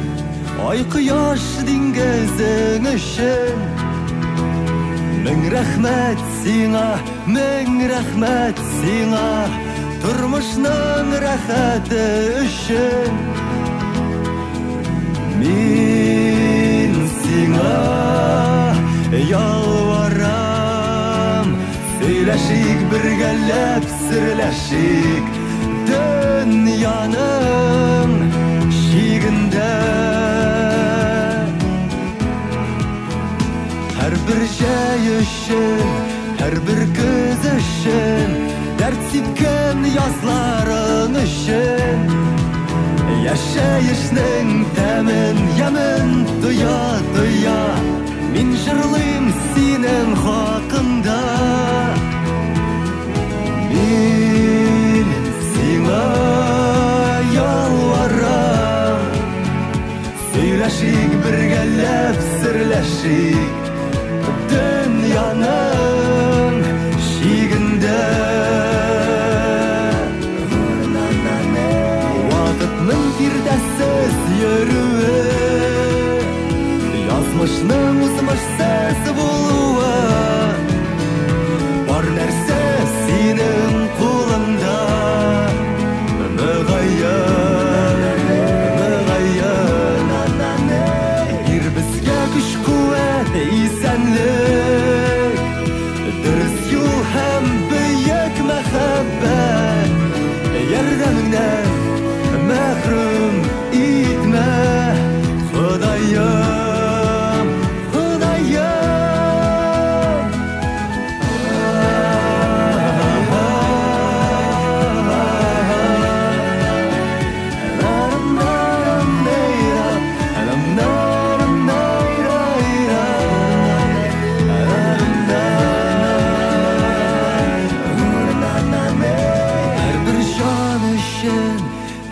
ay kıyaş dingezin üçün. Ming rahmet sina, turmuşның rəhəti üçün. Min sina yalvaram, söyləşik birgəlləb sirləşik dünyanın şiğində. Her bir şey üçün, her bir göz üçün, dert sipken yazların üçün. Yaşayışның təmin yamin duya duya, min jırlıyım sinin haqqında. Min sina yalvaram, söyləşik birgəlləb sirləşik dünyanın şiğində. Vakıtның girdəsiz yürüyü, yazmışның uzmışsız buluğu. Var nərsə sinin qulunda, müğayyan, müğayyan. Bir bizgə güç quvvət isənlik, dürüst yol həm büyük məhəbbət. Yerdəmindən məhrum etmə Xudayım, Xudayım. Her bir can üçün,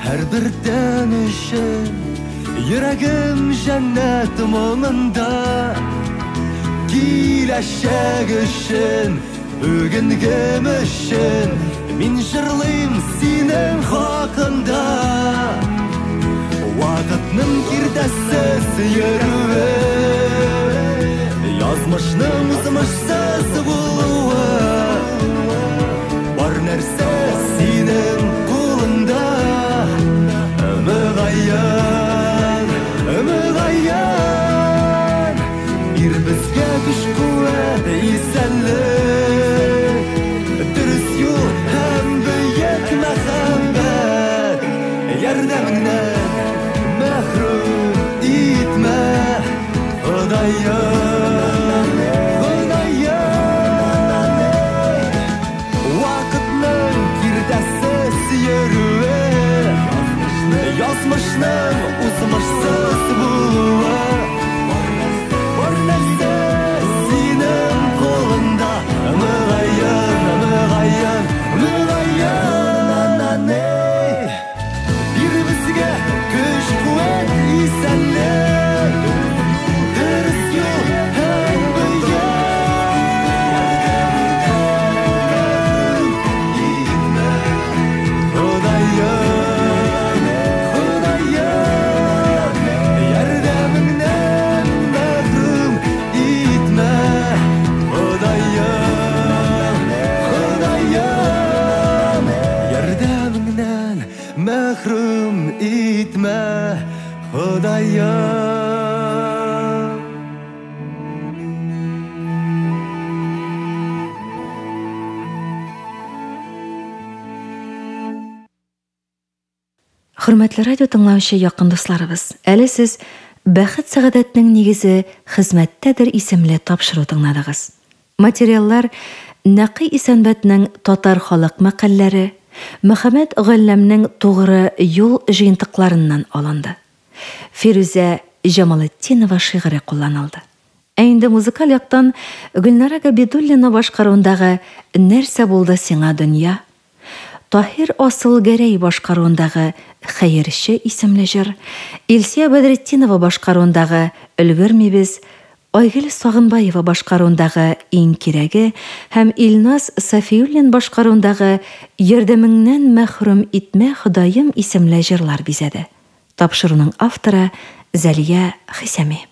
her bir den üçün, yüreğim cennet mumunda. Kileşek üçün, bugüngüm üçün, min jırlıyım sinin hakkında. Vakıtның girdəsiz yürüyü, yazmışның uzmışsız buluğu. Var nərsə sinin qulunda, müğayyan, müğayyan. Bir bizgə güç quvvət isənlik, dürüst yol həm büyük məhəbbət. Yerdəmindən məhrum etmə Xudayım, Xudayım. Vakıtның girdəsiz yürüyü, yazmışның uzmışsız buluğu. Хөрмәтле радио тыңлаучы якын дусларыбыз, әле сез «Бәхет сәгадәтнең нигезе хезмәттәдер» исемле тапшыру тыңладыгыз. Материаллар Нәқи Исәнбәтнең татар халык мәкальләре, Мөхәммәд Галләмнең тугры юл җыентыкларыннан алынды. Фирүзә Җамалетдинова шигыре кулланылды. Ә инде музыкаль яктан Гөлнара Габидуллина башкаруындагы «Нәрсә булды сиңа дөнья», Таһир Асылгәрәй башкаруындагы «Хәерче» исемле җыр, Илсия Бәдретдинова башкаруындагы «Өлгермибез», Айгөл Сагынбаева башкаруындагы «Иң кирәге» һәм Илназ Сафиуллин башкаруындагы «Ярдәмеңнән мәхрүм итмә Ходаем» исемле җырлар бизәде. Тапшыруның авторы Зәлия Хисәми.